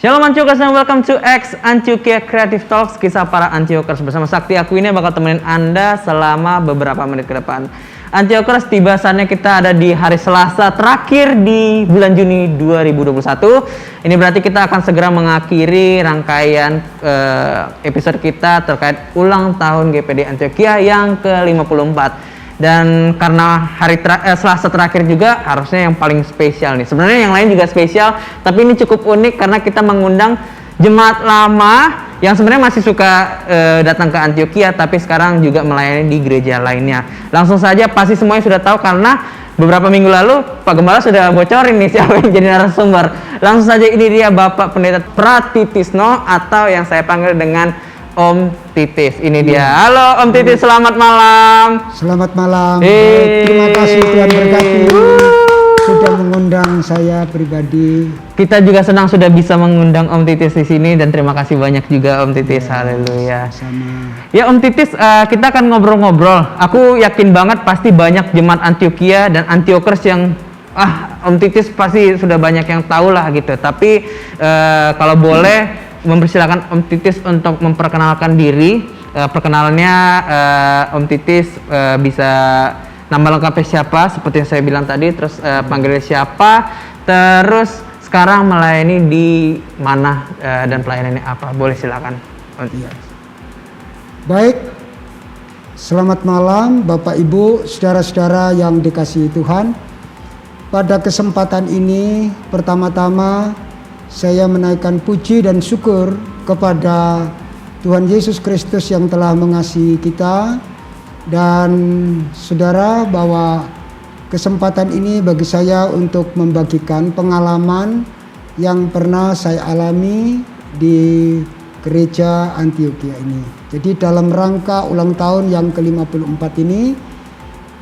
Shalom Antiokers and welcome to X Antioquia Creative Talks. Kisah para Antiokers bersama Sakti Aku ini bakal temenin Anda selama beberapa menit ke depan. Antiokers, tiba saatnya kita ada di hari Selasa terakhir di bulan Juni 2021. Ini berarti kita akan segera mengakhiri rangkaian episode kita terkait ulang tahun GPD Antioquia yang ke-54. Dan karena hari Selasa terakhir juga harusnya yang paling spesial nih. Sebenarnya yang lain juga spesial, tapi ini cukup unik karena kita mengundang jemaat lama yang sebenarnya masih suka datang ke Antioquia, tapi sekarang juga melayani di gereja lainnya. Langsung saja, pasti semuanya sudah tahu karena beberapa minggu lalu Pak Gembala sudah bocorin nih siapa yang jadi narasumber. Langsung saja, ini dia Bapak Pendeta Pratitisno atau yang saya panggil dengan Om Titis. Ini dia. Halo Om Titis, selamat malam. Selamat malam. Terima kasih, Tuhan berkati sudah mengundang saya pribadi. Kita juga senang sudah bisa mengundang Om Titis di sini dan terima kasih banyak juga Om Titis. Haleluya. Sama. Ya Om Titis, kita akan ngobrol-ngobrol. Aku yakin banget pasti banyak jemaat Antioquia dan Antiokers yang Om Titis pasti sudah banyak yang tahu lah gitu. Tapi kalau boleh mempersilakan Om Titis untuk memperkenalkan diri. Perkenalannya Om Titis bisa nama lengkapnya siapa, seperti yang saya bilang tadi, terus panggilnya siapa, terus sekarang melayani di mana dan pelayanannya apa. Boleh silakan. Ya. Baik, selamat malam Bapak Ibu, saudara-saudara yang dikasihi Tuhan. Pada kesempatan ini pertama-tama saya menaikkan puji dan syukur kepada Tuhan Yesus Kristus yang telah mengasihi kita. Dan saudara, bahwa kesempatan ini bagi saya untuk membagikan pengalaman yang pernah saya alami di gereja Antioquia ini. Jadi dalam rangka ulang tahun yang ke-54 ini,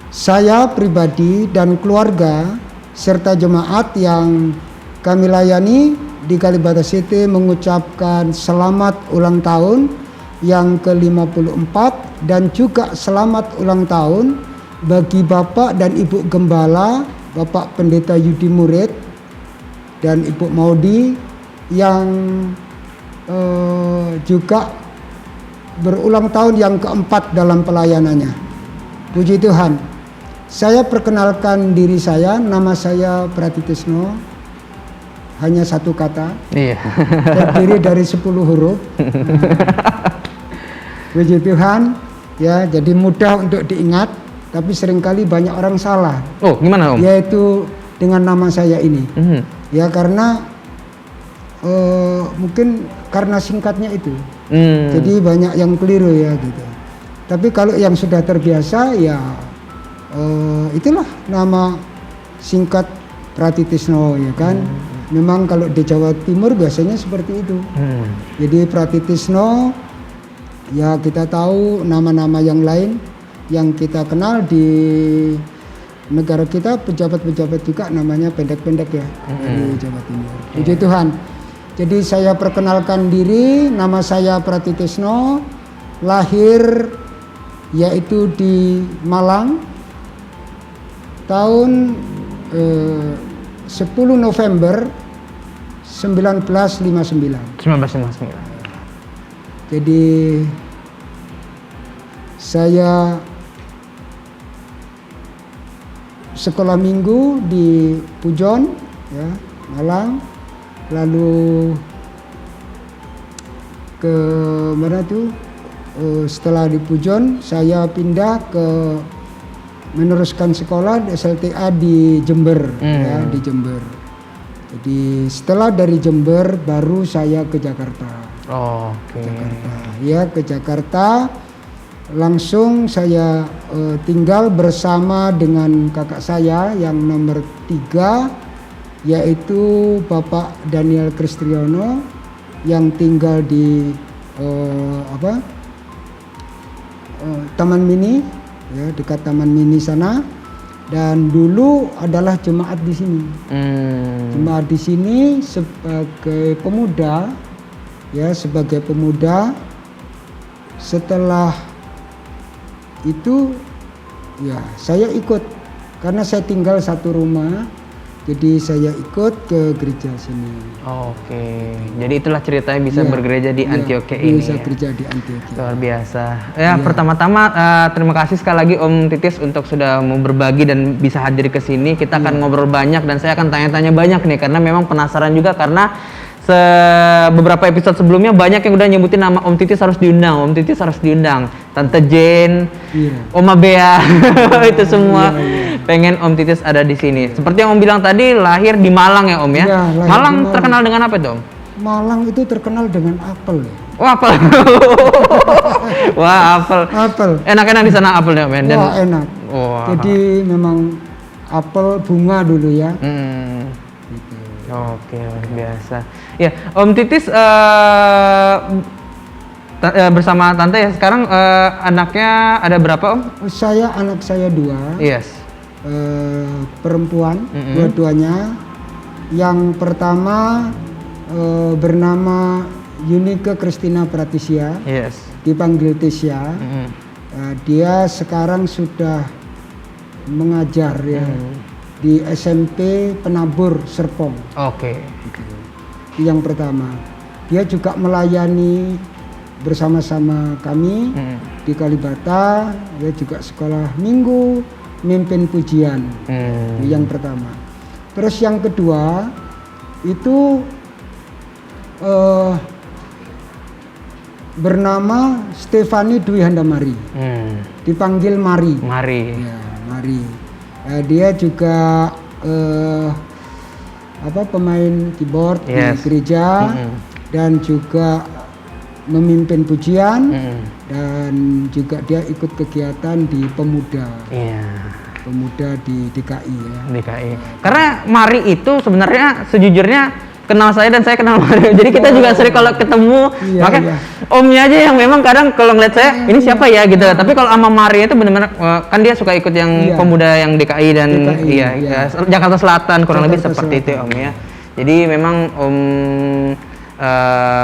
saya pribadi dan keluarga serta jemaat yang kami layani di Kalibata City mengucapkan selamat ulang tahun yang ke-54 dan juga selamat ulang tahun bagi Bapak dan Ibu Gembala, Bapak Pendeta Yudi Murid dan Ibu Maudi yang juga berulang tahun yang keempat dalam pelayanannya. Puji Tuhan. Saya perkenalkan diri saya, nama saya Pratitisno. Hanya satu kata, terdiri dari 10 huruf. Puji Tuhan, ya, jadi mudah untuk diingat, tapi seringkali banyak orang salah. Oh, gimana Om? Yaitu dengan nama saya ini. Ya, karena mungkin karena singkatnya itu. Jadi banyak yang keliru ya gitu. Tapi kalau yang sudah terbiasa ya itulah nama singkat Pratitisno, ya kan. Memang kalau di Jawa Timur biasanya seperti itu. Jadi Pratitisno, ya kita tahu nama-nama yang lain yang kita kenal di negara kita, pejabat-pejabat juga namanya pendek-pendek ya, di Jawa Timur. Puji Tuhan. Jadi saya perkenalkan diri, nama saya Pratitisno, lahir yaitu di Malang tahun 10 November 1959. Jadi saya sekolah minggu di Pujon, ya, Malang. Lalu ke mana tuh? Setelah di Pujon, saya pindah ke meneruskan sekolah SLTA di Jember, ya, di Jember. Jadi setelah dari Jember baru saya ke Jakarta. Jakarta. Ya, ke Jakarta. Langsung saya tinggal bersama dengan kakak saya yang nomor 3, yaitu Bapak Daniel Kristriono yang tinggal di Taman Mini, ya, dekat Taman Mini sana. Dan dulu adalah jemaat di sini. Jemaat di sini sebagai pemuda, ya, sebagai pemuda. Setelah itu, ya, saya ikut karena saya tinggal satu rumah Jadi saya ikut ke gereja sini. Oke, jadi itulah ceritanya bisa Iya, bergereja di iya, Antioquia ini. bisa Ya. gereja di Antioquia. Luar biasa. Ya, Iya. pertama-tama terima kasih sekali lagi Om Titis untuk sudah mau berbagi dan bisa hadir ke sini. Kita akan ngobrol banyak dan saya akan tanya-tanya banyak nih karena memang penasaran juga karena beberapa episode sebelumnya banyak yang udah nyebutin nama Om Titis harus diundang, Om Titis harus diundang. Tante Jane, Iya. Oma Bea, itu semua Iya. pengen Om Titis ada di sini. Seperti yang Om bilang tadi, lahir di Malang ya Om ya? Iya, lahir Malang di Malang. terkenal dengan apa itu Om? Malang itu terkenal dengan apel ya. Wah, apel. Wah, apel. Apel. Enak-enak di sana apelnya, men. Dan Wah, enak. wah. Jadi memang apel bunga dulu ya. Gitu. Oke, luar biasa. Ya, Om Titis bersama Tante ya. Sekarang anaknya ada berapa, Om? Anak saya 2. Yes. Perempuan, dua-duanya. Yang pertama bernama Yunike Christina Pratisia, Yes. dipanggil Tisha. Dia sekarang sudah mengajar ya di SMP Penabur Serpong. Oke. Yang pertama, dia juga melayani bersama-sama kami di Kalibata. Dia juga sekolah minggu, mimpin pujian. Yang pertama. Terus yang kedua itu bernama Stefani Dwi Handamari, dipanggil Mari. Mari. Ya, Mari. Dia juga pemain keyboard di Yes. gereja dan juga memimpin pujian dan juga dia ikut kegiatan di pemuda. Iya. Pemuda di DKI ya. DKI. Karena Mari itu sebenarnya sejujurnya kenal saya dan saya kenal Mari. Jadi kita juga sering kalau ketemu, Iya, makanya iya. omnya aja yang memang kadang kalau ngeliat saya ini siapa ya gitu. Tapi kalau sama Mari itu benar-benar kan dia suka ikut yang Iya. pemuda yang DKI dan DKI, iya, iya. Jakarta Selatan kurang lebih Jakarta seperti itu ya, Om ya. Jadi memang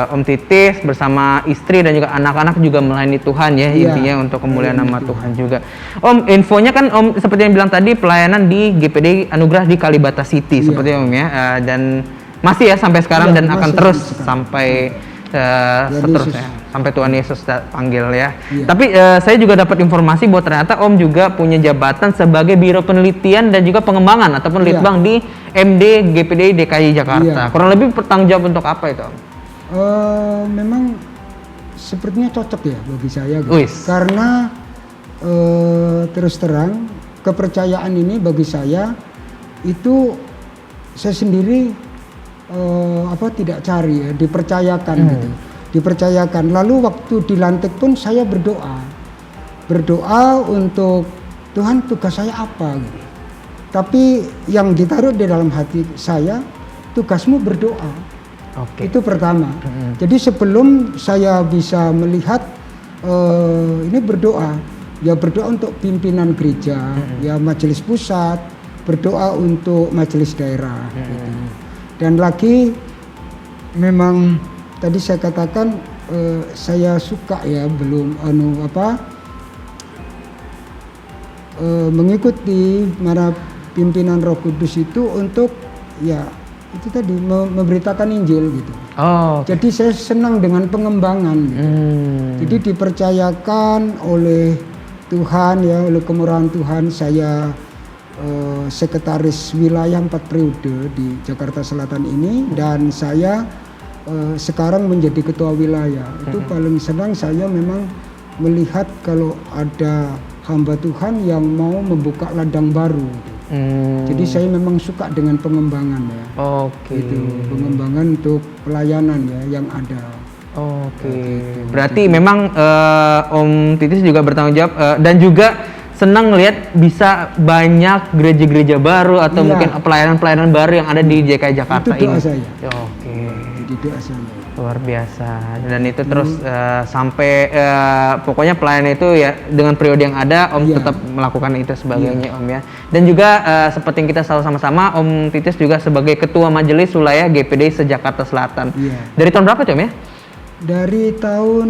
Om Titis bersama istri dan juga anak-anak juga melayani Tuhan ya, Iya, intinya untuk kemuliaan nama Tuhan juga. Om, infonya kan Om seperti yang bilang tadi pelayanan di GPD Anugerah di Kalibata City seperti Om ya, dan masih ya sampai sekarang Iya, dan akan masih terus sampai sekarang. sampai seterusnya sampai Tuhan Yesus panggil ya. Iya. Tapi saya juga dapat informasi bahwa ternyata Om juga punya jabatan sebagai Biro Penelitian dan juga Pengembangan ataupun Iya. Litbang di MD GPD DKI Jakarta. Iya. Kurang lebih bertanggung jawab untuk apa itu Om? Memang sepertinya cocok ya bagi saya gitu. Wis. Karena terus terang kepercayaan ini bagi saya itu saya sendiri tidak cari ya, dipercayakan gitu. Dipercayakan. Lalu waktu dilantik pun saya berdoa untuk Tuhan tugas saya apa gitu. Tapi yang ditaruh di dalam hati saya, tugasmu berdoa. Oke. Itu pertama. Jadi sebelum saya bisa melihat ini berdoa, ya berdoa untuk pimpinan gereja, ya majelis pusat, berdoa untuk majelis daerah. Gitu. Dan lagi memang tadi saya katakan saya suka ya mengikuti para pimpinan Roh Kudus itu untuk ya itu tadi memberitakan Injil gitu. Oh. Jadi saya senang dengan pengembangan gitu. Jadi dipercayakan oleh Tuhan ya, oleh kemurahan Tuhan saya sekretaris wilayah 4 periode di Jakarta Selatan ini dan saya sekarang menjadi ketua wilayah. Itu paling senang saya memang melihat kalau ada hamba Tuhan yang mau membuka ladang baru. Jadi saya memang suka dengan pengembangan ya. Oke. Itu pengembangan untuk pelayanan ya yang ada. Oke. Berarti memang Om Titis juga bertanggung jawab dan juga senang lihat bisa banyak gereja-gereja baru atau Iya. mungkin pelayanan-pelayanan baru yang ada di DKI Jakarta Itu doa ini. saya. Oke. Jadi doa saya. Luar biasa dan itu terus sampai pokoknya pelayanan itu ya dengan periode yang ada Om Iya. tetap melakukan itu sebagainya Om ya. Dan juga seperti yang kita selalu sama-sama Om Titis juga sebagai Ketua Majelis Wilayah GPD se-Jakarta Selatan. Iya. Dari tahun berapa Om ya? Dari tahun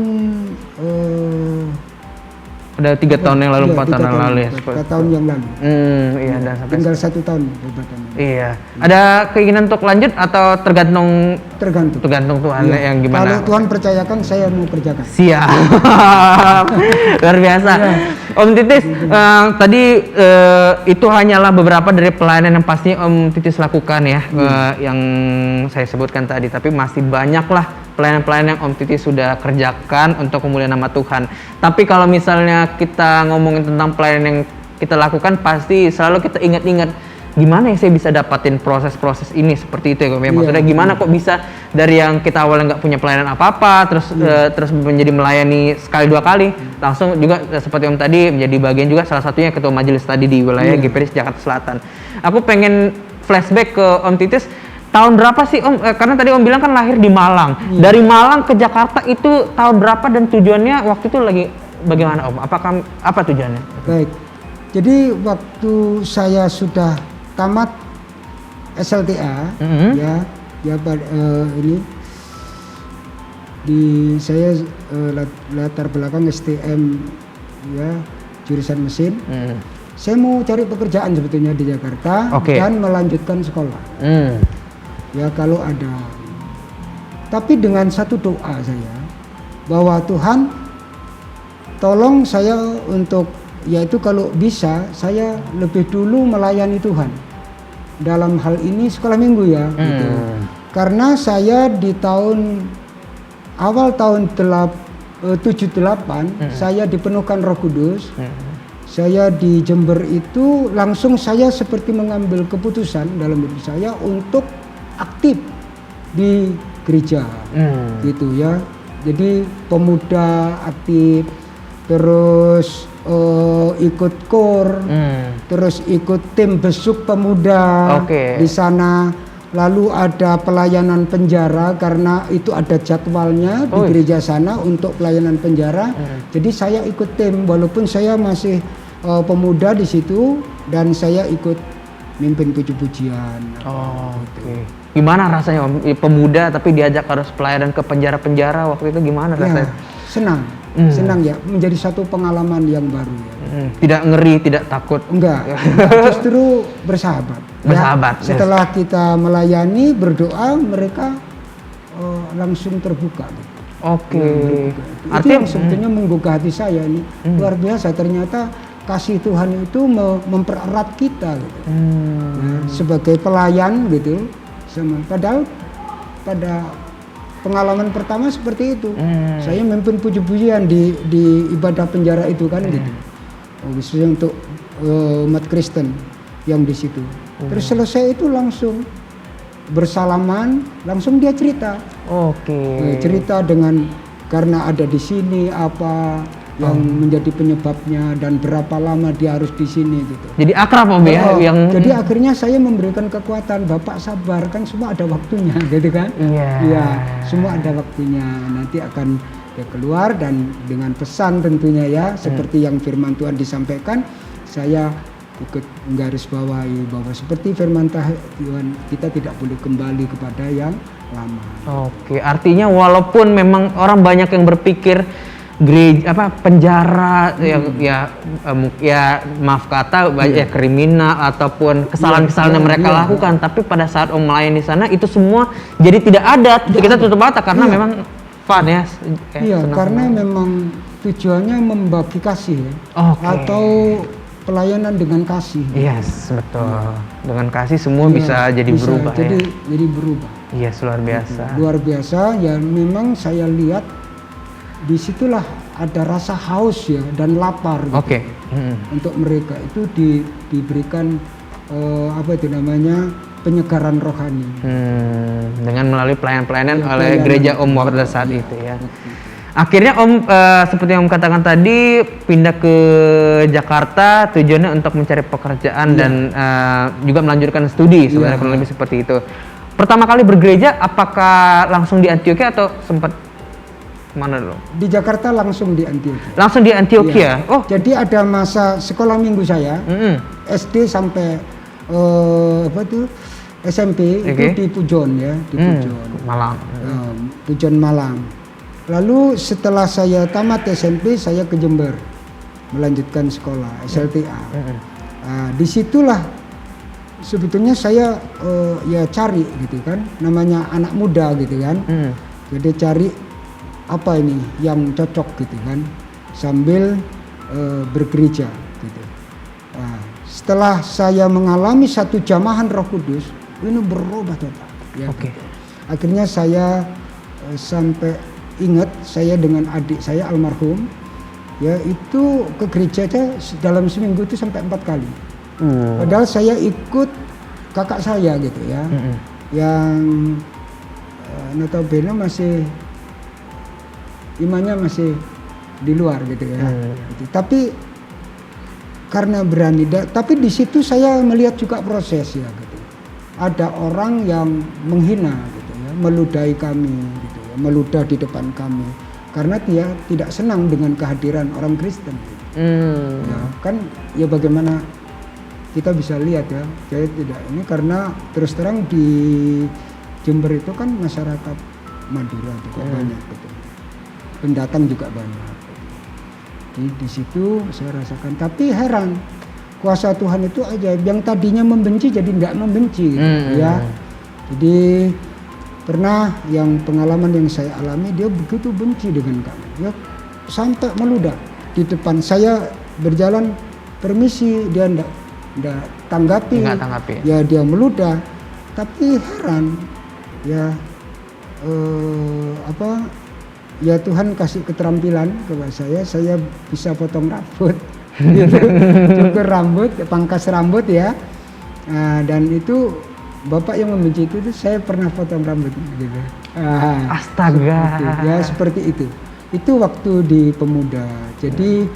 Udah 3 tahun yang lalu, 4 tahun yang lalu ya. 4 tahun yang lalu. Iya, dan sampai Tinggal 1 tahun jabatannya. iya. Ada keinginan untuk lanjut atau tergantung Tuhan Iya. yang gimana? Kalau Tuhan percayakan, saya mau kerjakan. Siap. Luar biasa. Om Titis, tadi itu hanyalah beberapa dari pelayanan yang pasti Om Titis lakukan ya, yang saya sebutkan tadi. Tapi masih banyak lah pelayanan-pelayanan yang Om Titis sudah kerjakan untuk kemuliaan nama Tuhan. Tapi kalau misalnya kita ngomongin tentang pelayanan yang kita lakukan, pasti selalu kita ingat-ingat gimana ya saya bisa dapatin proses-proses ini seperti itu ya Om ya. Maksudnya gimana kok bisa dari yang kita awalnya nggak punya pelayanan apa-apa terus menjadi melayani sekali 2 kali langsung juga seperti Om tadi menjadi bagian juga salah satunya ketua majelis tadi di wilayah GPRIS Jakarta Selatan. Aku pengen flashback ke Om Titis, tahun berapa sih Om? Karena tadi Om bilang kan lahir di Malang. Dari Malang ke Jakarta itu tahun berapa dan tujuannya waktu itu lagi bagaimana Om? Apa tujuannya? Baik. Jadi waktu saya sudah tamat SLTA ini saya latar belakang STM ya, jurusan mesin. Saya mau cari pekerjaan sebetulnya di Jakarta dan melanjutkan sekolah. Ya kalau ada. Tapi dengan satu doa saya bahwa Tuhan tolong saya untuk, yaitu kalau bisa saya lebih dulu melayani Tuhan dalam hal ini sekolah minggu ya gitu. Karena saya di awal tahun 78 saya dipenuhkan Roh Kudus. Saya di Jember itu langsung saya seperti mengambil keputusan dalam hidup saya untuk aktif di gereja gitu ya. Jadi pemuda aktif, terus ikut KOR, terus ikut tim besuk pemuda di sana. Lalu ada pelayanan penjara karena itu ada jadwalnya di gereja sana untuk pelayanan penjara. Jadi saya ikut tim walaupun saya masih pemuda di situ dan saya ikut mimpin puji-pujian. Gimana rasanya Om? Pemuda tapi diajak harus pelayanan ke penjara-penjara waktu itu gimana rasanya? Senang. Senang ya, menjadi satu pengalaman yang baru ya. Tidak ngeri, tidak takut? Enggak, justru bersahabat. Bersahabat. Ya, setelah kita melayani, berdoa, mereka langsung terbuka. Itu yang sebetulnya menggugah hati saya ini. Luar biasa, ternyata kasih Tuhan itu mempererat kita gitu. Nah, sebagai pelayan gitu. Padahal pada pengalaman pertama seperti itu. Saya memimpin puji-pujian di ibadah penjara itu kan gitu. Khususnya untuk umat Kristen yang di situ. Terus selesai itu langsung bersalaman, langsung dia cerita. Cerita dengan karena ada di sini apa yang menjadi penyebabnya dan berapa lama dia harus di sini gitu. Jadi akrab Om ya Jadi akhirnya saya memberikan kekuatan, Bapak sabar, kan semua ada waktunya gitu kan. Iya, semua ada waktunya. Nanti akan dia keluar dan dengan pesan tentunya ya seperti yang firman Tuhan disampaikan, saya ikut menggarisbawahi bahwa seperti firman Tuhan kita tidak boleh kembali kepada yang lama. Artinya walaupun memang orang banyak yang berpikir gereja penjara ya maaf kata banyak kriminal ataupun kesalahan-kesalahan yang mereka lakukan, tapi pada saat Om melayani di sana itu semua jadi tidak ada. Kita tutup mata karena memang fun ya. Karena memang tujuannya membagi kasih ya. Atau pelayanan dengan kasih. Yes, betul. Dengan kasih semua bisa jadi berubah ya. Jadi berubah. Yes, luar biasa. Luar biasa ya, memang saya lihat disitulah ada rasa haus ya dan lapar gitu. Untuk mereka itu diberikan penyegaran rohani dengan melalui pelayanan oleh gereja Om pada saat itu ya. Akhirnya Om seperti yang Om katakan tadi pindah ke Jakarta tujuannya untuk mencari pekerjaan dan juga melanjutkan studi sebenarnya kurang lebih seperti itu. Pertama kali bergereja apakah langsung di Antioquia atau sempat mana dulu? Di Jakarta langsung di Antioquia. Langsung di Antioquia. Jadi ada masa sekolah minggu saya SD sampai SMP itu di Pujon ya, di Pujon. Malang. Pujon Malang. Lalu setelah saya tamat SMP saya ke Jember. melanjutkan sekolah SLTA. Disitulah sebetulnya saya ya cari gitu kan, namanya anak muda gitu kan. Jadi cari apa ini yang cocok gitu kan, sambil bergereja gitu. Setelah saya mengalami satu jamahan Roh Kudus, ini berubah total. Ya, Oke. gitu. Akhirnya saya sampai ingat saya dengan adik saya almarhum, ya itu ke gereja aja dalam seminggu itu sampai 4 kali. Padahal saya ikut kakak saya gitu ya, yang notabene masih imannya masih di luar gitu ya. Gitu. Tapi karena berani, tapi di situ saya melihat juga proses ya gitu. Ada orang yang menghina gitu ya, meludahi kami gitu ya, meludah di depan kami karena dia tidak senang dengan kehadiran orang Kristen. Gitu. Ya kan, ya bagaimana kita bisa lihat ya, saya tidak ini karena terus terang di Jember itu kan masyarakat Madura juga banyak gitu. Pendatang juga banyak. Di situ saya rasakan, tapi heran kuasa Tuhan itu aja yang tadinya membenci jadi nggak membenci gitu, ya. Jadi pernah yang pengalaman yang saya alami, dia begitu benci dengan kami, ya sampai meludah di depan saya berjalan, permisi, dia nggak tanggapi, ya dia meludah. Tapi heran ya, ya Tuhan kasih keterampilan kepada saya bisa potong rambut, gitu. Cukur rambut, pangkas rambut ya. Dan itu bapak yang membenci itu saya pernah potong rambut, gitu. Astaga. Seperti itu. Itu waktu di Pemuda. Jadi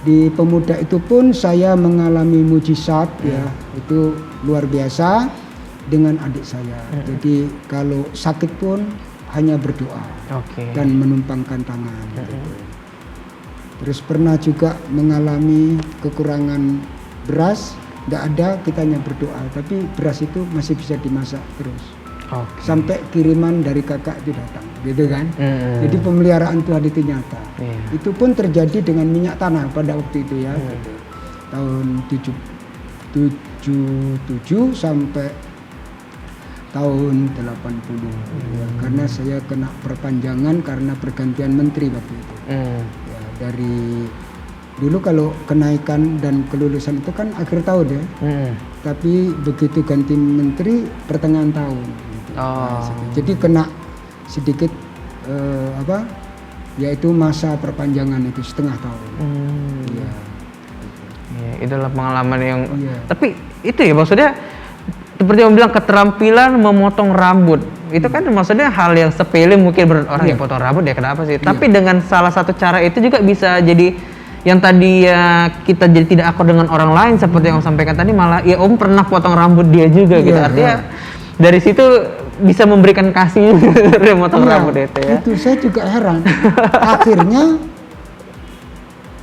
di Pemuda itu pun saya mengalami mujizat ya, itu luar biasa dengan adik saya. Jadi kalau sakit pun hanya berdoa dan menumpangkan tangan. Gitu. Terus pernah juga mengalami kekurangan beras, nggak ada, kita hanya berdoa, tapi beras itu masih bisa dimasak terus. Sampai kiriman dari kakak itu datang, gitu kan. Jadi pemeliharaan Tuhan itu nyata. Itu pun terjadi dengan minyak tanah pada waktu itu ya, gitu. Tahun 77 sampai tahun 80 ya, karena saya kena perpanjangan karena pergantian menteri waktu itu. Ya, dari dulu kalau kenaikan dan kelulusan itu kan akhir tahun ya, tapi begitu ganti menteri pertengahan tahun. Gitu. Jadi kena sedikit yaitu masa perpanjangan itu setengah tahun. Ya, gitu. Ya, itulah pengalaman yang. Tapi itu ya maksudnya. Seperti yang bilang keterampilan memotong rambut itu kan maksudnya hal yang sepele mungkin orang yang potong rambut ya kenapa sih, tapi dengan salah satu cara itu juga bisa jadi yang tadi ya kita jadi tidak akur dengan orang lain seperti yang Om sampaikan tadi, malah ya Om pernah potong rambut dia juga gitu, artinya dari situ bisa memberikan kasih dia motong rambut itu ya. Itu saya juga heran. Akhirnya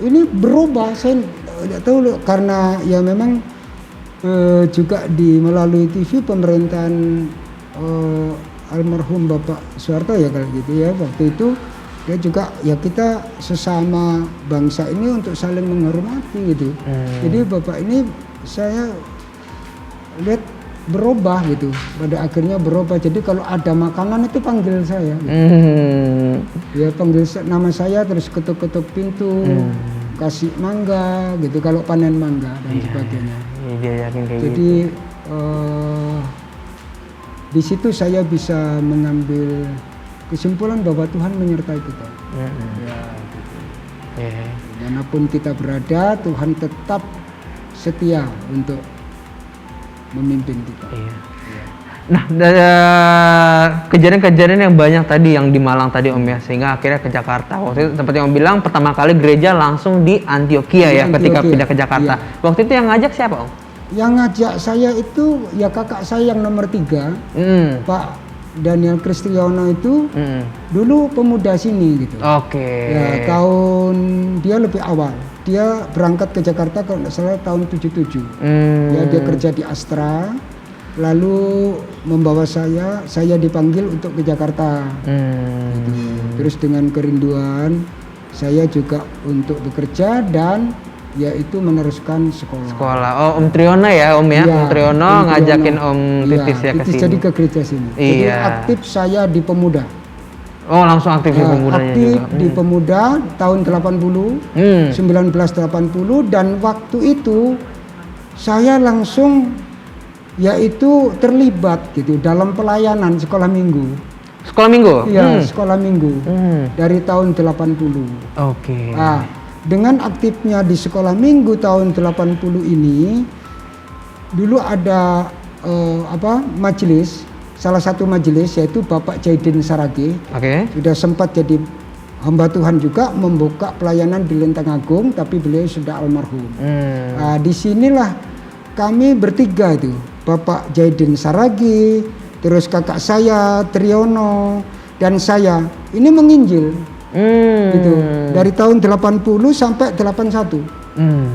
ini berubah, saya tidak tahu karena ya memang juga melalui TV pemerintahan almarhum Bapak Soeharto ya kalau gitu ya, waktu itu dia juga ya kita sesama bangsa ini untuk saling menghormati gitu. Jadi Bapak ini saya lihat berubah gitu, pada akhirnya berubah, jadi kalau ada makanan itu panggil saya gitu. Ya panggil nama saya, terus ketuk-ketuk pintu, kasih mangga gitu kalau panen mangga dan sebagainya. Dia yakin kayak jadi di situ saya bisa mengambil kesimpulan bahwa Tuhan menyertai kita. Ya, gitu. Dimanapun kita berada, Tuhan tetap setia untuk memimpin kita. Nah, kejadian-kejadian yang banyak tadi yang di Malang tadi Om ya, sehingga akhirnya ke Jakarta. Waktu itu seperti yang bilang pertama kali gereja langsung di Antioquia ya, ketika pindah ke Jakarta. Waktu itu yang ngajak siapa Om? Yang ngajak saya itu ya kakak saya yang nomor 3, Pak Daniel Kristiono itu dulu pemuda sini gitu. Ya dia lebih awal. Dia berangkat ke Jakarta kalau nggak salah tahun 77. Ya dia kerja di Astra. Lalu membawa saya dipanggil untuk ke Jakarta. Gitu. Terus dengan kerinduan saya juga untuk bekerja dan yaitu meneruskan sekolah. Sekolah. Oh, Om Triyono ya, Om ya. Iya, Om Triyono Om ngajakin Triyono. Om Iya, Titis ya ke Titis sini. jadi ke gereja sini. Jadi Iya. aktif saya di pemuda. Oh, langsung aktif di pemudanya Aktif juga. di pemuda tahun 80, 1980, dan waktu itu saya langsung yaitu terlibat gitu dalam pelayanan sekolah minggu. Sekolah minggu? Iya, sekolah minggu dari tahun 80. Oke. Nah, dengan aktifnya di sekolah minggu tahun 80 ini, dulu ada majelis, salah satu majelis yaitu Bapak Jaidin Saragi, Oke. sudah sempat jadi hamba Tuhan juga membuka pelayanan di Lenteng Agung, tapi beliau sudah almarhum. Nah, disinilah kami bertiga itu, Bapak Jaidin Saragi, terus kakak saya Triyono, dan saya ini menginjil. Gitu. Dari tahun 80 sampai 81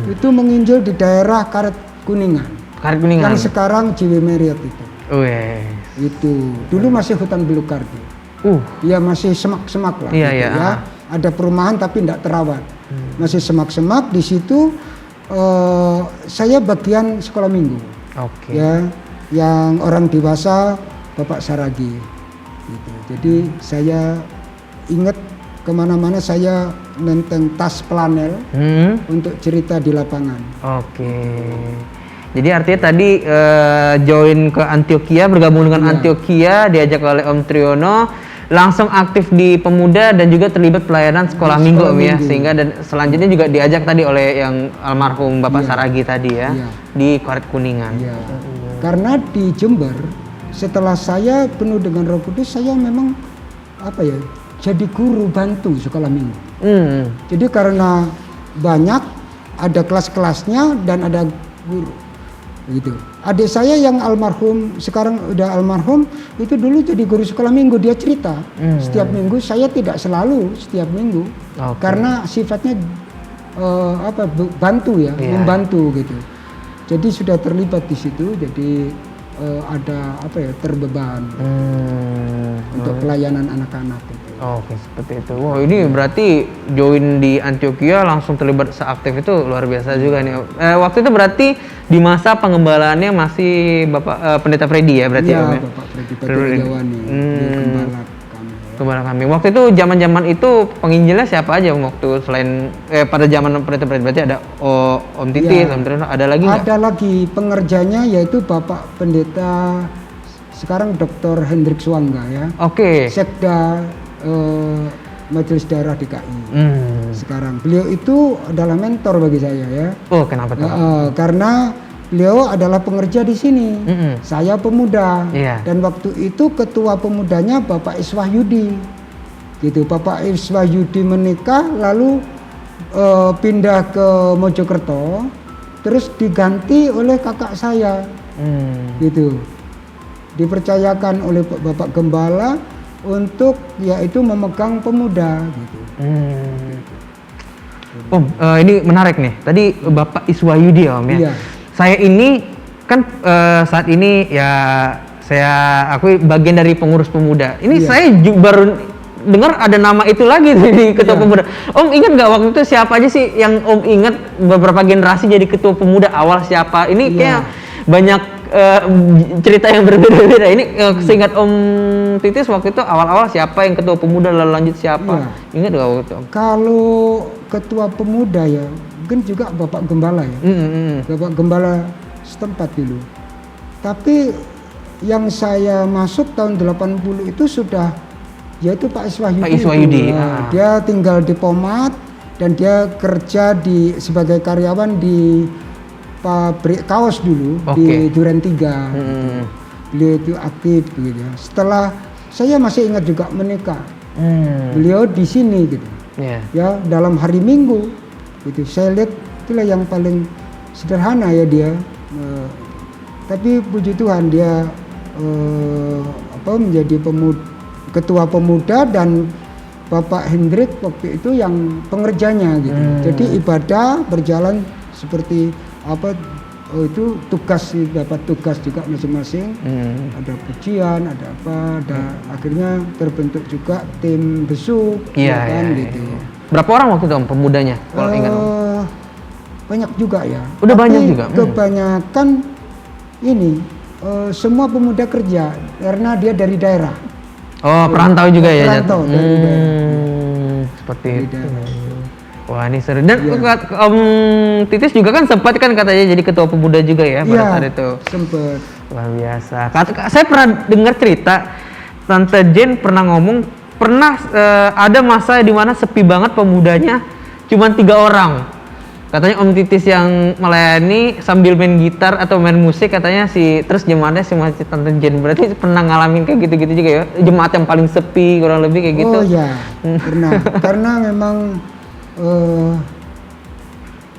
itu menginjil di daerah Karet Kuningan, Karet Kuningan. yang sekarang JW Marriott itu. Wes. Itu dulu masih hutan belukar tuh. Ya masih semak-semak lah. Iya, gitu, iya. ya. Ada perumahan tapi tidak terawat. Masih semak-semak. Di situ saya bagian sekolah minggu. Oke. Ya, yang orang dewasa Bapak Saragi. Gitu. Jadi saya ingat kemana-mana saya nenteng tas planel untuk cerita di lapangan. Oke. Jadi artinya tadi join ke Antioquia, bergabung dengan Antioquia, diajak oleh Om Triyono, langsung aktif di pemuda dan juga terlibat pelayanan sekolah minggu Om ya, sehingga dan selanjutnya juga diajak tadi oleh yang almarhum Bapak Saragi tadi ya, di Karet Kuningan. Iya. Karena di Jember setelah saya penuh dengan Roh Kudus, saya memang jadi guru bantu sekolah minggu. Jadi karena banyak ada kelas-kelasnya dan ada guru gitu. Adik saya yang almarhum, sekarang udah almarhum, itu dulu jadi guru sekolah minggu. Dia cerita setiap minggu, saya tidak selalu setiap minggu. Karena sifatnya bantu ya, membantu gitu. Jadi sudah terlibat di situ, jadi ada terbeban untuk pelayanan anak-anak gitu. Oke, seperti itu. Wow, ini berarti join di Antioquia langsung terlibat seaktif itu luar biasa juga nih. Waktu itu berarti di masa pengembalaannya masih Bapak Pendeta Freddy ya berarti Iya, Om ya? Bapak Freddy Jawani, gembala kami. Gembala kami. Waktu itu zaman-zaman itu penginjilnya siapa aja Om waktu selain pada zaman Pendeta Freddy berarti ada Om Titis, Om Triyono, ada lagi nggak? Ada lagi pengerjanya yaitu Bapak Pendeta sekarang Dr. Hendrik Suwangga ya. Oke. Sekda Majelis Daerah DKI. Sekarang beliau itu adalah mentor bagi saya ya. Oh, kenapa tuh? Karena beliau adalah pengerja di sini. Saya pemuda. Dan waktu itu ketua pemudanya Bapak Iswahyudi. Gitu. Bapak Iswahyudi menikah lalu pindah ke Mojokerto, terus diganti oleh kakak saya. Gitu. Dipercayakan oleh Bapak Gembala untuk yaitu memegang pemuda gitu. Om, ini menarik nih. Tadi Bapak Iswahyudi Om ya. Iya. Saya ini kan saat ini ya saya akui bagian dari pengurus pemuda. Ini saya baru dengar ada nama itu lagi di ketua pemuda. Om ingat nggak waktu itu siapa aja sih yang Om ingat beberapa generasi jadi ketua pemuda awal siapa? Ini kayak banyak cerita yang berbeda-beda. Ini seingat Om Titis waktu itu awal-awal siapa yang ketua pemuda lalu lanjut siapa? Ingat nggak waktu itu Om? Kalau ketua pemuda ya mungkin juga Bapak Gembala ya. Bapak Gembala setempat dulu. Tapi yang saya masuk tahun 80 itu sudah yaitu Pak Iswahyudi. Pak Iswahyudi. Dia tinggal di Pomat dan dia kerja sebagai karyawan di pabrik kaos dulu di Duren 3. Gitu. Beliau itu aktif begitu ya. Setelah saya masih ingat juga menikah. Beliau di sini gitu. Ya, dalam hari Minggu gitu. Saya lihat itulah yang paling sederhana ya dia. Tapi puji Tuhan dia menjadi ketua pemuda dan Bapak Hendrik waktu itu yang pengerjanya gitu. Jadi ibadah berjalan seperti itu tugas, dapat tugas juga masing-masing. Ada pujian, ada apa, akhirnya terbentuk juga tim besuk, gitu. Berapa orang waktu itu Om pemudanya kalau ingat Om? banyak juga ya. Udah Tapi banyak juga. Kebanyakan ini semua pemuda kerja karena dia dari daerah. Oh, perantau juga ya. Perantau dari daerah. Seperti Dari itu. daerah. Wah, ini seru. Dan Iya. Om Titis juga kan sempat kan katanya jadi ketua pemuda juga ya pada Iya, saat itu. sempet. Luar biasa. Saya pernah dengar cerita Tante Jen pernah ngomong ada masa di mana sepi banget pemudanya, cuman 3 orang. Katanya Om Titis yang melayani sambil main gitar atau main musik, katanya terus jemaatnya si Tante Jen. Berarti pernah ngalamin kayak gitu-gitu juga ya? Jemaat yang paling sepi kurang lebih kayak gitu. Oh iya, pernah. Karena memang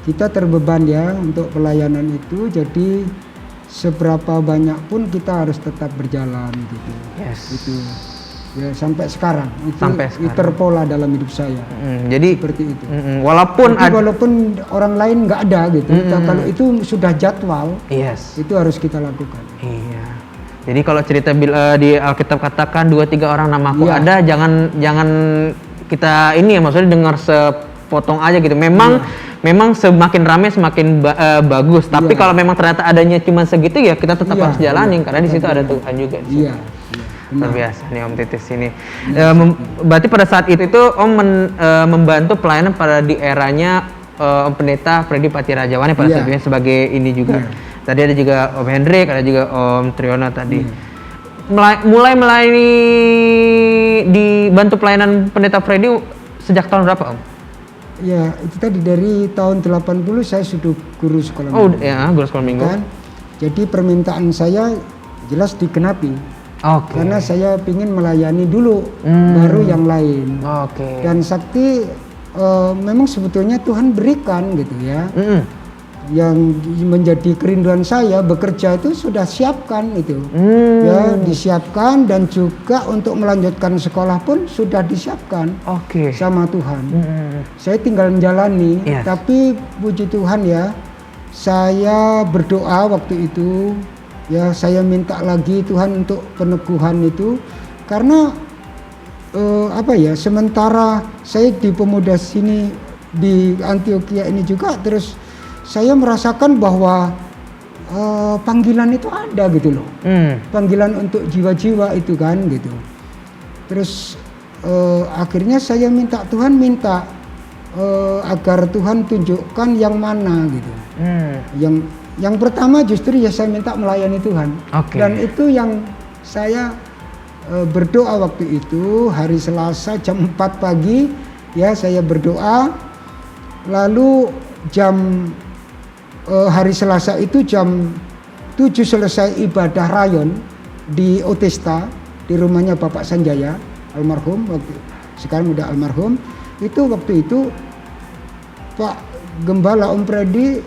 kita terbeban ya untuk pelayanan itu, jadi seberapa banyak pun kita harus tetap berjalan gitu. Yes. Itu ya sampai sekarang itu Sampai sekarang. terpola dalam hidup saya. Jadi Seperti itu. walaupun Jadi walaupun orang lain nggak ada gitu, kalau itu sudah jadwal, yes. itu harus kita lakukan. Iya. Jadi kalau cerita di Alkitab katakan 2-3 orang namaku Iya. ada, jangan kita ini ya, maksudnya dengar sepotong aja gitu. Memang semakin ramai semakin bagus. Tapi Iya. kalau memang ternyata adanya cuma segitu ya kita tetap Iya, harus jalanin, iya. karena di situ ada Tuhan juga. Di situ. Iya. Luar biasa nih Om Titis ini. Berarti pada saat itu Om membantu pelayanan pada di eranya Om Pendeta Freddy Patirajawan pada saat ini sebagai ini juga. Tadi ada juga Om Hendrik, ada juga Om Triyono tadi. Mulai melayani dibantu pelayanan Pendeta Freddy sejak tahun berapa Om? Ya, itu tadi dari tahun 80 saya sudah guru sekolah Oh minggu. ya, guru sekolah minggu. Kan? Jadi permintaan saya jelas digenapi. Oke. Karena saya ingin melayani dulu, baru yang lain. Oke. Dan sakti memang sebetulnya Tuhan berikan gitu ya. Yang menjadi kerinduan saya bekerja itu sudah siapkan itu. Ya, disiapkan, dan juga untuk melanjutkan sekolah pun sudah disiapkan Oke. sama Tuhan. Saya tinggal menjalani, Yes. tapi puji Tuhan ya, saya berdoa waktu itu, ya saya minta lagi Tuhan untuk peneguhan itu, karena sementara saya di pemuda sini di Antioquia ini juga, terus saya merasakan bahwa panggilan itu ada gitu loh, panggilan untuk jiwa-jiwa itu kan gitu. Terus akhirnya saya minta Tuhan, agar Tuhan tunjukkan yang mana gitu. Yang pertama justru ya saya minta melayani Tuhan. Oke. Dan itu yang saya berdoa waktu itu hari Selasa jam 4 pagi ya, saya berdoa, lalu hari Selasa itu jam 7 selesai ibadah rayon di Otesta, di rumahnya Bapak Sanjaya almarhum, sekarang udah almarhum. Itu waktu itu Pak Gembala Om Freddy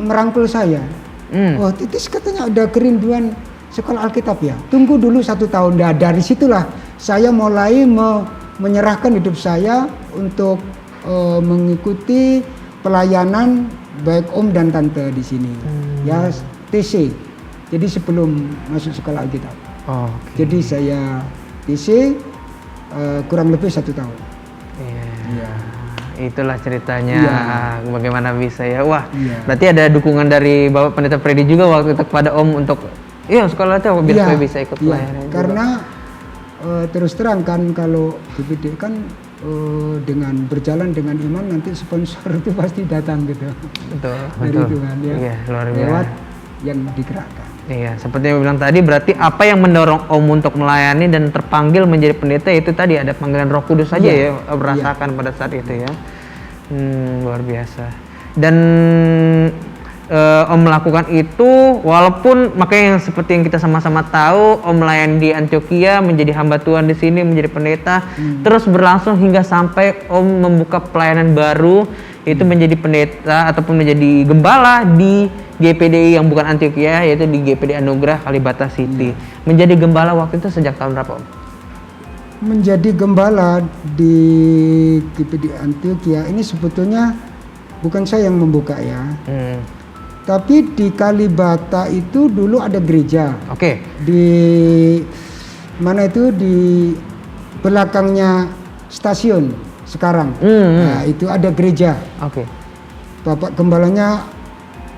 merangkul saya. Oh Titis, katanya ada kerinduan sekolah Alkitab ya, tunggu dulu 1 tahun. Nah, dari situlah saya mulai menyerahkan hidup saya untuk mengikuti pelayanan baik Om dan Tante di sini. Ya, TC. Jadi sebelum masuk sekolah Alkitab. Jadi saya TC kurang lebih 1 tahun. Iya. Itulah ceritanya, bagaimana bisa ya. Wah, berarti ada dukungan dari Bapak Pendeta Freddy juga waktu itu kepada Om untuk sekolah itu biar supaya bisa ikut pelayanan. Karena terus terang kan, kalau GPD kan dengan berjalan dengan iman, nanti sponsor itu pasti datang gitu. Betul. Dari Tuhan ya. Iya, luar biasa. Lewat yang digerakkan. Iya, seperti yang bilang tadi, berarti apa yang mendorong Om untuk melayani dan terpanggil menjadi pendeta itu tadi ada panggilan Roh Kudus saja ya, merasakan pada saat itu ya. Luar biasa. Dan Om melakukan itu walaupun makanya yang seperti yang kita sama-sama tahu, Om melayani di Antioquia, menjadi hamba Tuhan di sini, menjadi pendeta, terus berlangsung hingga sampai Om membuka pelayanan baru, itu menjadi pendeta ataupun menjadi gembala di GPDI yang bukan Antioquia, yaitu di GPD Anugerah Kalibata City. Menjadi gembala waktu itu sejak tahun berapa Om? Menjadi gembala di GPD Antioquia ini sebetulnya bukan saya yang membuka ya. Tapi di Kalibata itu dulu ada gereja. Oke. Di mana itu, di belakangnya stasiun sekarang. Nah, itu ada gereja. Oke. Bapak gembalanya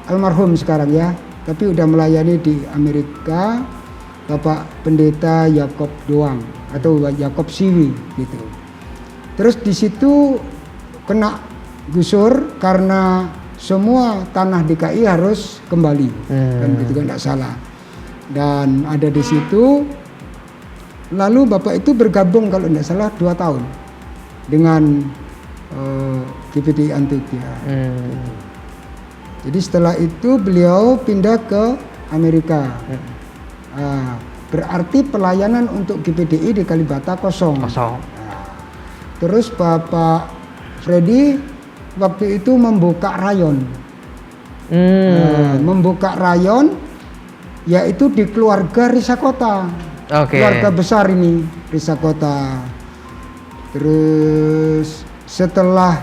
almarhum sekarang ya, tapi udah melayani di Amerika, Bapak Pendeta Yakob Doang atau Yakob Siwi gitu. Terus di situ kena gusur karena semua tanah DKI harus kembali, kan gitu kan, tidak salah. Dan ada di situ, lalu Bapak itu bergabung kalau tidak salah 2 tahun dengan GPDI Antioquia. Gitu. Jadi setelah itu beliau pindah ke Amerika. Berarti pelayanan untuk GPDI di Kalibata kosong. Terus Bapak Freddy waktu itu membuka rayon, membuka rayon, yaitu di keluarga Risakota, keluarga besar ini Risakota. Terus setelah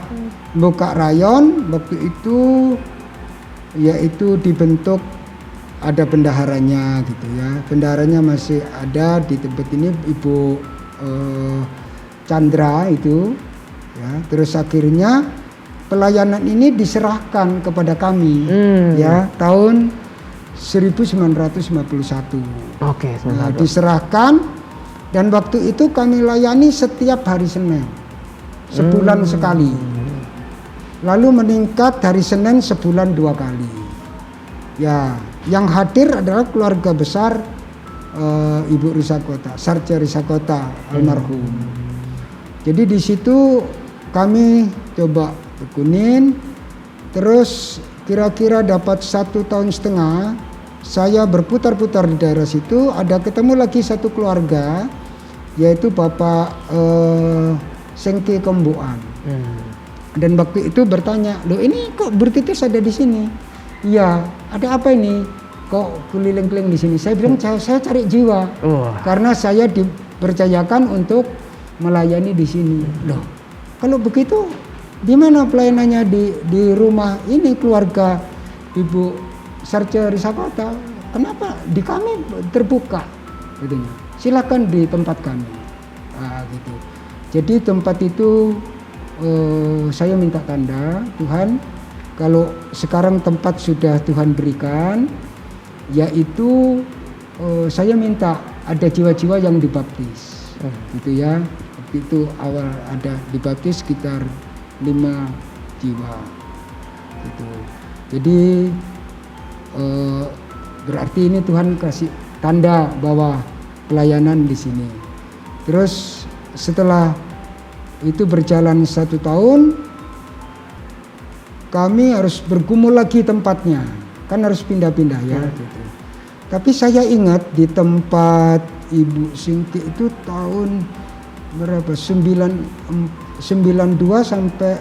buka rayon waktu itu, yaitu dibentuk ada bendaharanya gitu ya. Bendaharanya masih ada di tempat ini, Ibu Chandra itu. Ya, terus akhirnya pelayanan ini diserahkan kepada kami ya tahun 1951. Diserahkan, dan waktu itu kami layani setiap hari Senin, sebulan sekali. Lalu meningkat hari Senin sebulan 2 kali. Ya, yang hadir adalah keluarga besar Ibu Risakota, Sarja Risakota almarhum. Jadi di situ kami coba tekunin, terus kira-kira dapat 1,5 tahun saya berputar-putar di daerah situ. Ada ketemu lagi satu keluarga, yaitu Bapak Sengke Kembuan. Dan waktu itu bertanya, loh ini kok Burtitis ada di sini? Iya, ada apa ini? Kok keliling-keliling di sini? Saya bilang saya cari jiwa, karena saya dipercayakan untuk melayani di sini. Loh, kalau begitu di mana pelayanannya di rumah ini keluarga Ibu Sarja Risakota? Kenapa di kami terbuka? Gitu. Silakan di tempat kami. Gitu. Jadi tempat itu saya minta tanda, Tuhan, kalau sekarang tempat sudah Tuhan berikan, yaitu saya minta ada jiwa-jiwa yang dibaptis, gitu ya. Waktu itu awal ada dibaptis sekitar 5 jiwa, gitu. Jadi berarti ini Tuhan kasih tanda bahwa pelayanan di sini. Terus setelah itu berjalan 1 tahun, kami harus bergumul lagi tempatnya, kan harus pindah-pindah ya. Gitu. Tapi saya ingat di tempat Ibu Singki itu tahun berapa? 92 sampai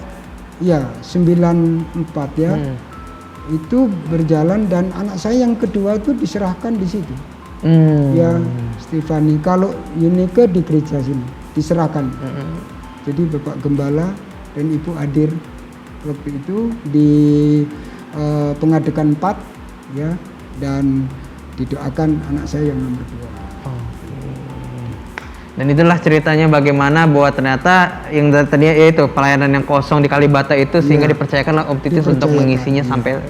ya 94 ya. Itu berjalan, dan anak saya yang kedua itu diserahkan di situ. Ya, Stefani. Kalau Yunike di gereja sini diserahkan. Jadi Bapak Gembala dan Ibu hadir waktu itu di pengadekan 4 ya, dan didoakan anak saya yang nomor 2. Dan itulah ceritanya bagaimana bahwa ternyata yang tadinya yaitu pelayanan yang kosong di Kalibata itu sehingga dipercayakan Om Titis untuk mengisinya sampai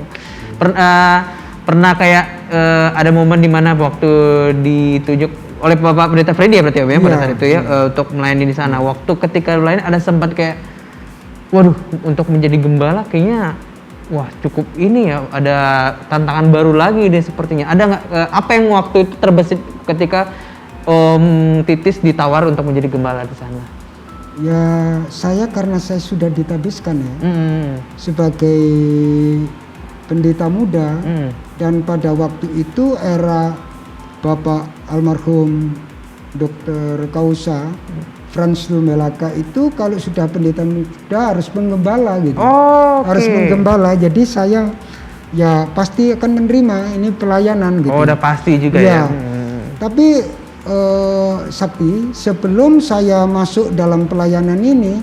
pernah kayak ada momen di mana waktu ditunjuk oleh Bapak Pendeta Freddy ya berarti ya pada saat itu ya untuk melayani di sana. Waktu ketika melayani ada sempat kayak waduh, untuk menjadi gembala kayaknya wah cukup ini ya, ada tantangan baru lagi deh sepertinya. Ada nggak apa yang waktu itu terbesit ketika Om Titis ditawar untuk menjadi gembala di sana? Ya, saya karena saya sudah ditabiskan ya sebagai pendeta muda, dan pada waktu itu era Bapak almarhum Dr. Kausa Franz Lumelaka itu kalau sudah pendeta muda harus menggembala gitu. Harus menggembala. Jadi saya ya pasti akan menerima ini pelayanan gitu. Udah pasti juga ya. Tapi Sakti, sebelum saya masuk dalam pelayanan ini,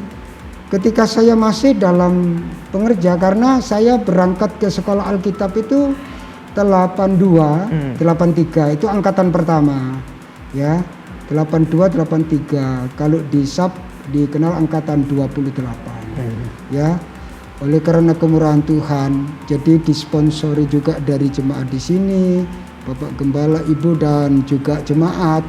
ketika saya masih dalam pengerja, karena saya berangkat ke sekolah Alkitab itu 82, 83 itu angkatan pertama, ya 82, 83. Kalau di SAP dikenal angkatan 28, ya. oleh karena kemurahan Tuhan, jadi disponsori juga dari jemaat di sini, Bapak Gembala, Ibu dan juga jemaat.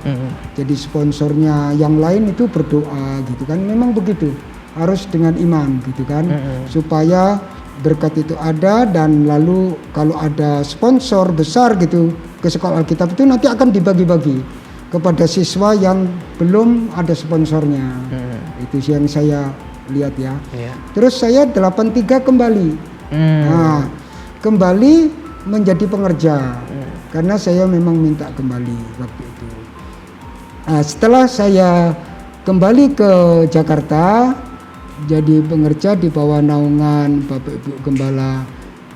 Jadi sponsornya yang lain itu berdoa gitu kan. Memang begitu. Harus dengan iman gitu kan. Supaya berkat itu ada, dan lalu kalau ada sponsor besar gitu ke sekolah Alkitab itu nanti akan dibagi-bagi kepada siswa yang belum ada sponsornya. Itu yang saya lihat ya. Terus saya 83 kembali. Nah, kembali menjadi pengerja. Karena saya memang minta kembali waktu itu. Nah, setelah saya kembali ke Jakarta, jadi pengerja di bawah naungan Bapak Ibu Gembala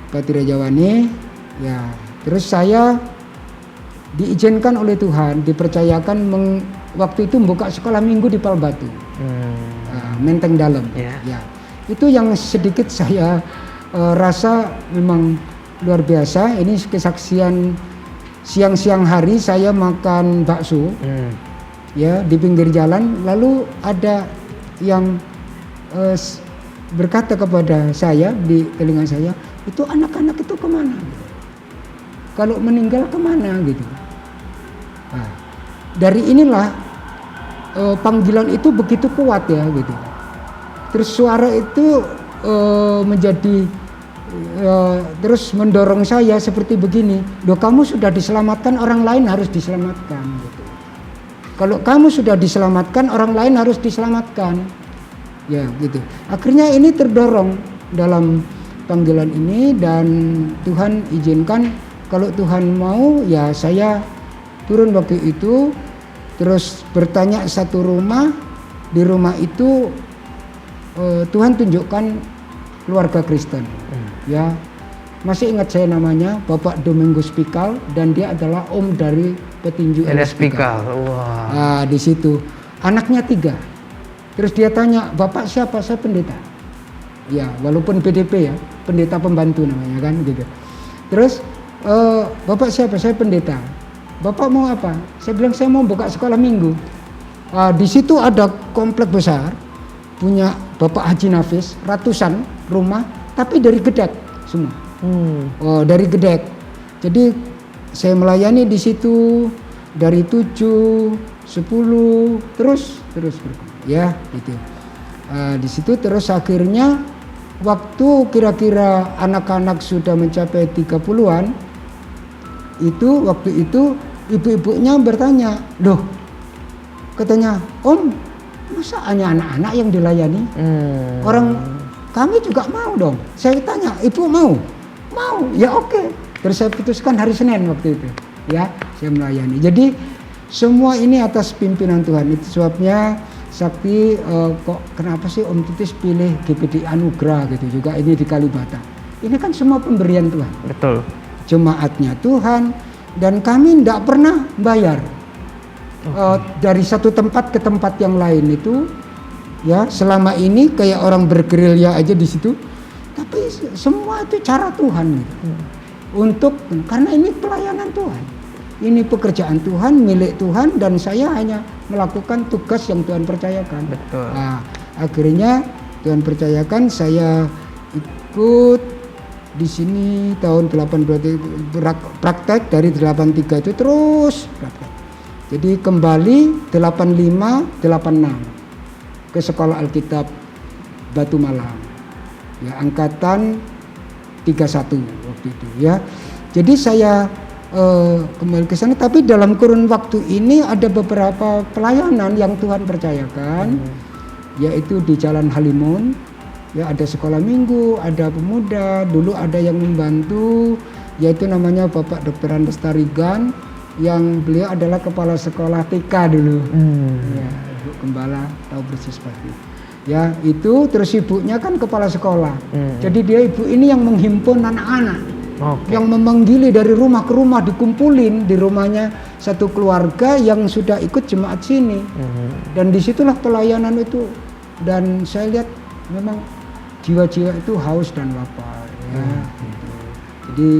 Patira Jawani, ya. Terus saya diizinkan oleh Tuhan, dipercayakan waktu itu membuka sekolah minggu di Palbatu, Menteng Dalam. Ya. Itu yang sedikit saya rasa memang luar biasa. Ini kesaksian. Siang-siang hari saya makan bakso, ya, di pinggir jalan. Lalu ada yang berkata kepada saya di telinga saya, itu anak-anak itu kemana? Kalau meninggal kemana gitu? Nah, dari inilah panggilan itu begitu kuat ya gitu. Terus suara itu menjadi terus mendorong saya seperti begini, loh, kamu sudah diselamatkan, orang lain harus diselamatkan gitu. Kalau kamu sudah diselamatkan, orang lain harus diselamatkan, ya gitu. Akhirnya ini terdorong dalam panggilan ini, dan Tuhan izinkan kalau Tuhan mau ya saya turun waktu itu, terus bertanya satu rumah. Di rumah itu Tuhan tunjukkan keluarga Kristen. Ya, masih ingat saya namanya Bapak Domingus Pikal, dan dia adalah om dari petinju Elias Pikal. Wah. Nah, di situ anaknya 3. Terus dia tanya, Bapak siapa? Saya pendeta. Ya, walaupun PDP ya, pendeta pembantu namanya kan gitu. Terus Bapak siapa? Saya pendeta. Bapak mau apa? Saya bilang saya mau buka sekolah minggu. Di situ ada komplek besar punya Bapak Haji Nafis, ratusan rumah, tapi dari Gedek semua. Dari Gedek. Jadi saya melayani di situ dari 7, 10 terus ya gitu. Di situ terus akhirnya waktu kira-kira anak-anak sudah mencapai 30-an, waktu itu ibu-ibunya bertanya, loh, katanya, Om, masa hanya anak-anak yang dilayani? Orang kami juga mau dong. Saya tanya, Ibu mau? Mau, ya oke. Terus saya putuskan hari Senin waktu itu, ya, saya melayani. Jadi semua ini atas pimpinan Tuhan. Itu sebabnya Sakti kok kenapa sih Om Titis pilih GPD Anugerah gitu juga ini di Kalibata. Ini kan semua pemberian Tuhan. Betul. Jemaatnya Tuhan, dan kami tidak pernah bayar. Dari satu tempat ke tempat yang lain itu, ya, selama ini kayak orang bergerilya aja di situ, tapi semua itu cara Tuhan gitu. Karena ini pelayanan Tuhan, ini pekerjaan Tuhan, milik Tuhan, dan saya hanya melakukan tugas yang Tuhan percayakan. Betul. Nah, akhirnya Tuhan percayakan saya ikut di sini tahun 82 praktek, dari 83 itu terus praktek. Jadi kembali 85, 86 ke Sekolah Alkitab Batu Malang. Ya, angkatan 31 waktu itu ya. Jadi saya kembali ke sana, tapi dalam kurun waktu ini ada beberapa pelayanan yang Tuhan percayakan, yaitu di Jalan Halimun. Ya, ada sekolah minggu, ada pemuda, dulu ada yang membantu, yaitu namanya Bapak Dr. Lestarigan, yang beliau adalah kepala sekolah TK dulu. Ya, Ibu Gembala tahu persis pasti. Ya, itu terus ibunya kan kepala sekolah. Jadi dia ibu ini yang menghimpun anak-anak. Yang memanggili dari rumah ke rumah, dikumpulin di rumahnya satu keluarga yang sudah ikut jemaat sini. Dan disitulah pelayanan itu, dan saya lihat memang jiwa-jiwa itu haus dan lapar ya. Gitu. Jadi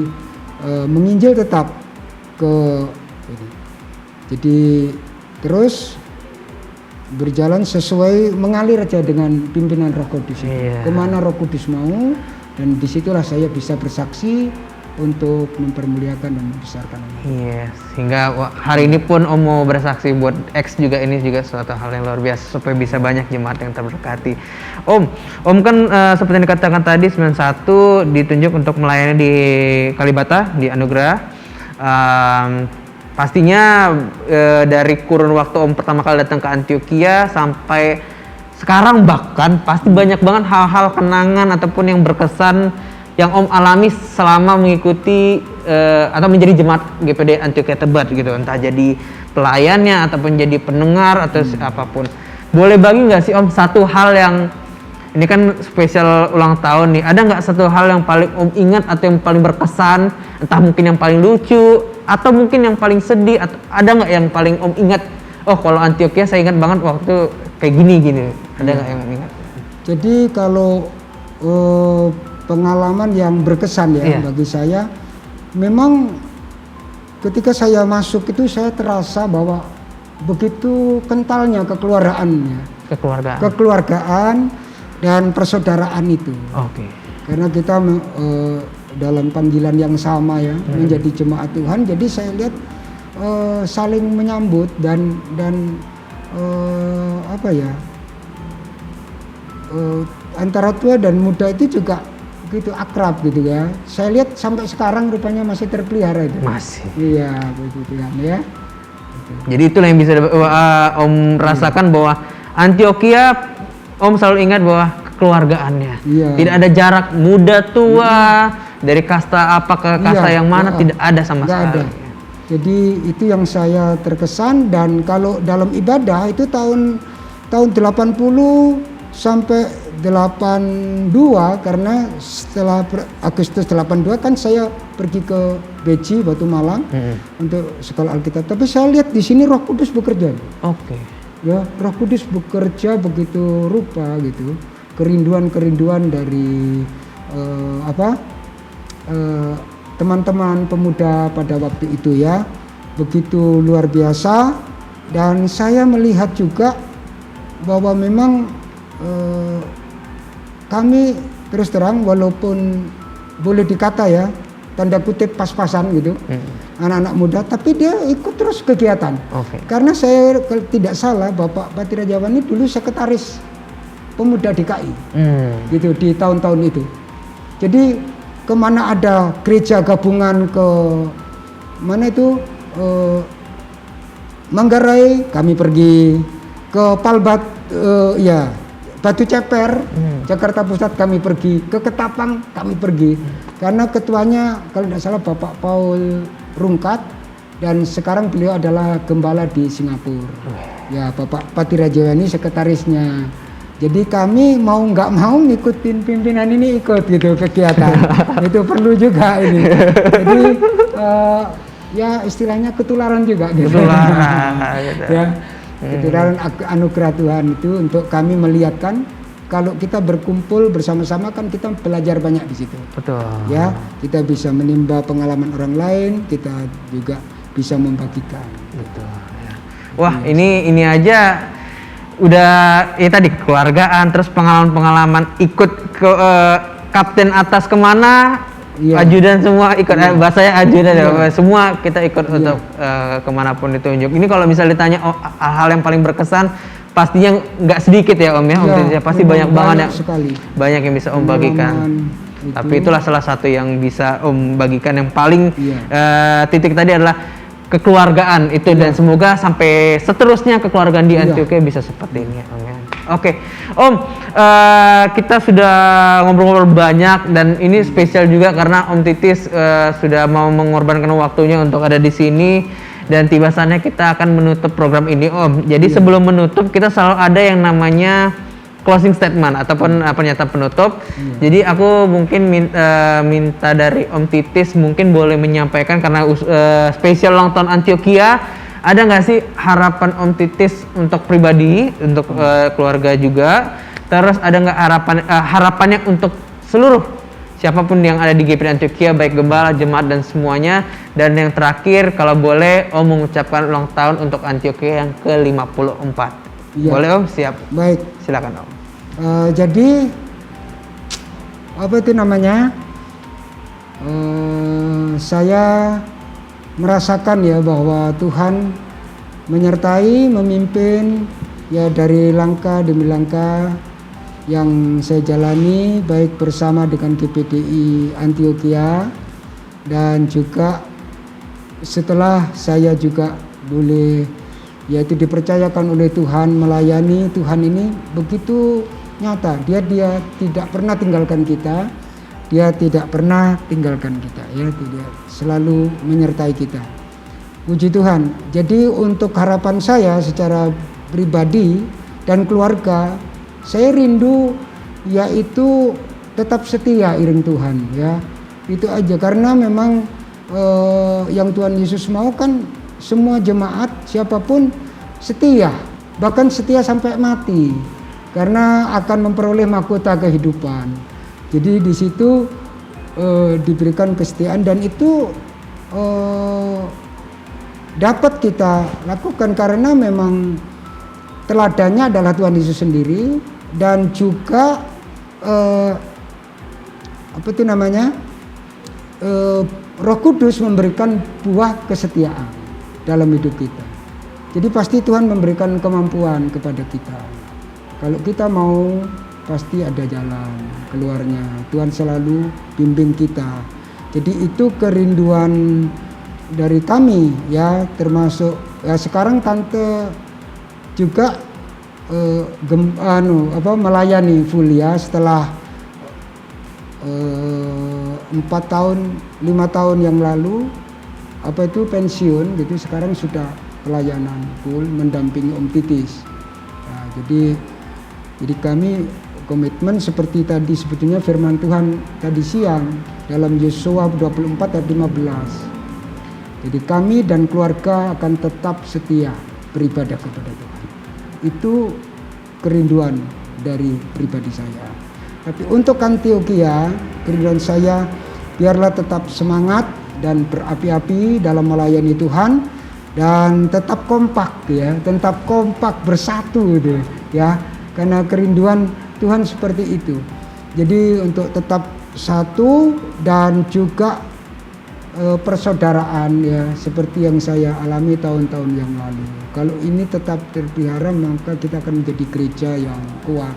menginjil tetap ke ini. Jadi terus berjalan sesuai mengalir aja dengan pimpinan Roh Kudus. Iya. Kemana Roh Kudus mau, dan disitulah saya bisa bersaksi untuk mempermuliakan dan membesarkan nama. Iya, sehingga hari ini pun Om mau bersaksi buat X juga, ini juga suatu hal yang luar biasa supaya bisa banyak jemaat yang terberkati. Om kan seperti yang dikatakan tadi 91 ditunjuk untuk melayani di Kalibata di Anugerah. Pastinya dari kurun waktu Om pertama kali datang ke Antioquia sampai sekarang bahkan pasti banyak banget hal-hal kenangan ataupun yang berkesan yang Om alami selama mengikuti atau menjadi jemaat GPD Antioquia Tebet gitu, entah jadi pelayannya ataupun jadi pendengar atau apapun. Boleh bagi nggak sih Om satu hal yang ini kan spesial ulang tahun nih, ada nggak satu hal yang paling Om ingat atau yang paling berkesan, entah mungkin yang paling lucu atau mungkin yang paling sedih, atau ada nggak yang paling Om ingat? Oh kalau Antioquia saya ingat banget waktu kayak gini, ada nggak yang Om ingat? Jadi kalau pengalaman yang berkesan ya bagi saya, memang ketika saya masuk itu saya terasa bahwa begitu kentalnya kekeluargaan dan persaudaraan itu. Oke. Karena kita dalam panggilan yang sama ya, menjadi jemaat Tuhan, jadi saya lihat saling menyambut dan antara tua dan muda itu juga begitu akrab gitu ya. Saya lihat sampai sekarang rupanya masih terpelihara itu. Masih. Iya, begitu kan ya. Jadi itulah yang bisa Om rasakan bahwa Antioquia Om selalu ingat bahwa kekeluargaannya. Iya. Tidak ada jarak muda tua, dari kasta apa ke kasta yang mana, tidak ada sama sekali. Ada. Jadi itu yang saya terkesan. Dan kalau dalam ibadah itu tahun 80 sampai 82, karena setelah Agustus 82 kan saya pergi ke Beji Batu Malang untuk sekolah Alkitab. Tapi saya lihat di sini Roh Kudus bekerja. Oke. Ya, Roh Kudus bekerja begitu rupa gitu. Kerinduan dari teman-teman pemuda pada waktu itu ya, begitu luar biasa. Dan saya melihat juga bahwa memang kami terus terang, walaupun boleh dikata ya tanda kutip pas-pasan gitu, anak-anak muda, tapi dia ikut terus kegiatan. Karena saya kalau tidak salah Bapak Patira Jawani dulu sekretaris pemuda DKI gitu di tahun-tahun itu. Jadi kemana ada gereja gabungan, ke mana itu Manggarai kami pergi, ke Palbat Batu Ceper Jakarta Pusat kami pergi, ke Ketapang kami pergi. Karena ketuanya kalau tidak salah Bapak Paul Rungkat, dan sekarang beliau adalah gembala di Singapura. Ya, Bapak Patira Jawani sekretarisnya. Jadi kami mau nggak mau ngikutin pimpinan ini, ikut gitu kegiatan. Itu perlu juga ini. Jadi ya istilahnya ketularan juga gitu. Ketularan gitu. Ya, ketularan anugerah Tuhan itu untuk kami melihatkan kalau kita berkumpul bersama-sama kan kita belajar banyak di situ. Betul. Ya, kita bisa menimba pengalaman orang lain, kita juga bisa membagikan. Betul. Ya. Wah, ini aja udah ya tadi kekeluargaan, terus pengalaman-pengalaman ikut ke kapten atas kemana, ajudan semua ikut, bahasanya ajudan, semua kita ikut untuk kemanapun ditunjuk. Ini kalau misalnya ditanya hal yang paling berkesan, pastinya nggak sedikit ya Om ya, Om pasti banyak banget ya, banyak yang bisa Om bagikan. Tapi itulah salah satu yang bisa Om bagikan, yang paling titik tadi adalah kekeluargaan itu, dan semoga sampai seterusnya kekeluargaan di Antioquia bisa seperti ini. Amin. Oke, Om, kita sudah ngobrol-ngobrol banyak, dan ini spesial juga karena Om Titis sudah mau mengorbankan waktunya untuk ada di sini, dan tiba saatnya kita akan menutup program ini, Om. Jadi sebelum menutup kita selalu ada yang namanya closing statement ataupun pernyataan penutup. Jadi aku mungkin minta dari Om Titis mungkin boleh menyampaikan, karena spesial ulang tahun Antioquia, ada nggak sih harapan Om Titis untuk pribadi, untuk keluarga juga, terus ada nggak harapannya untuk seluruh siapapun yang ada di GPD Antioquia, baik gembala, jemaat dan semuanya. Dan yang terakhir kalau boleh Om mengucapkan ulang tahun untuk Antioquia yang ke-54. Iya. Boleh Om, siap. Baik. Silakan Om. Jadi apa itu namanya? Saya merasakan ya bahwa Tuhan menyertai, memimpin ya dari langkah demi langkah yang saya jalani, baik bersama dengan GPDI Antioquia dan juga setelah saya juga boleh yaitu dipercayakan oleh Tuhan melayani. Tuhan ini begitu nyata, dia tidak pernah tinggalkan kita, dia tidak pernah tinggalkan kita ya, tidak, selalu menyertai kita. Puji Tuhan. Jadi untuk harapan saya secara pribadi dan keluarga, saya rindu yaitu tetap setia iring Tuhan ya. Itu aja, karena memang yang Tuhan Yesus mau kan semua jemaat siapapun setia, bahkan setia sampai mati, karena akan memperoleh mahkota kehidupan. Jadi di situ diberikan kesetiaan dan itu dapat kita lakukan karena memang teladannya adalah Tuhan Yesus sendiri dan juga apa itu namanya Roh Kudus memberikan buah kesetiaan dalam hidup kita. Jadi pasti Tuhan memberikan kemampuan kepada kita. Kalau kita mau, pasti ada jalan keluarnya. Tuhan selalu bimbing kita. Jadi itu kerinduan dari kami ya, termasuk ya sekarang tante juga melayani full ya setelah 4 tahun 5 tahun yang lalu pensiun gitu, sekarang sudah pelayanan full mendampingi Om Titis. Nah, jadi kami komitmen seperti tadi sebetulnya firman Tuhan tadi siang dalam Yosua 24 ayat 15. Jadi kami dan keluarga akan tetap setia beribadah kepada Tuhan. Itu kerinduan dari pribadi saya. Tapi untuk Antioquia, kerinduan saya biarlah tetap semangat dan berapi-api dalam melayani Tuhan dan tetap kompak ya, tetap kompak bersatu gitu ya. Karena kerinduan Tuhan seperti itu. Jadi untuk tetap satu dan juga persaudaraan ya, seperti yang saya alami tahun-tahun yang lalu. Kalau ini tetap terpelihara, maka kita akan menjadi gereja yang kuat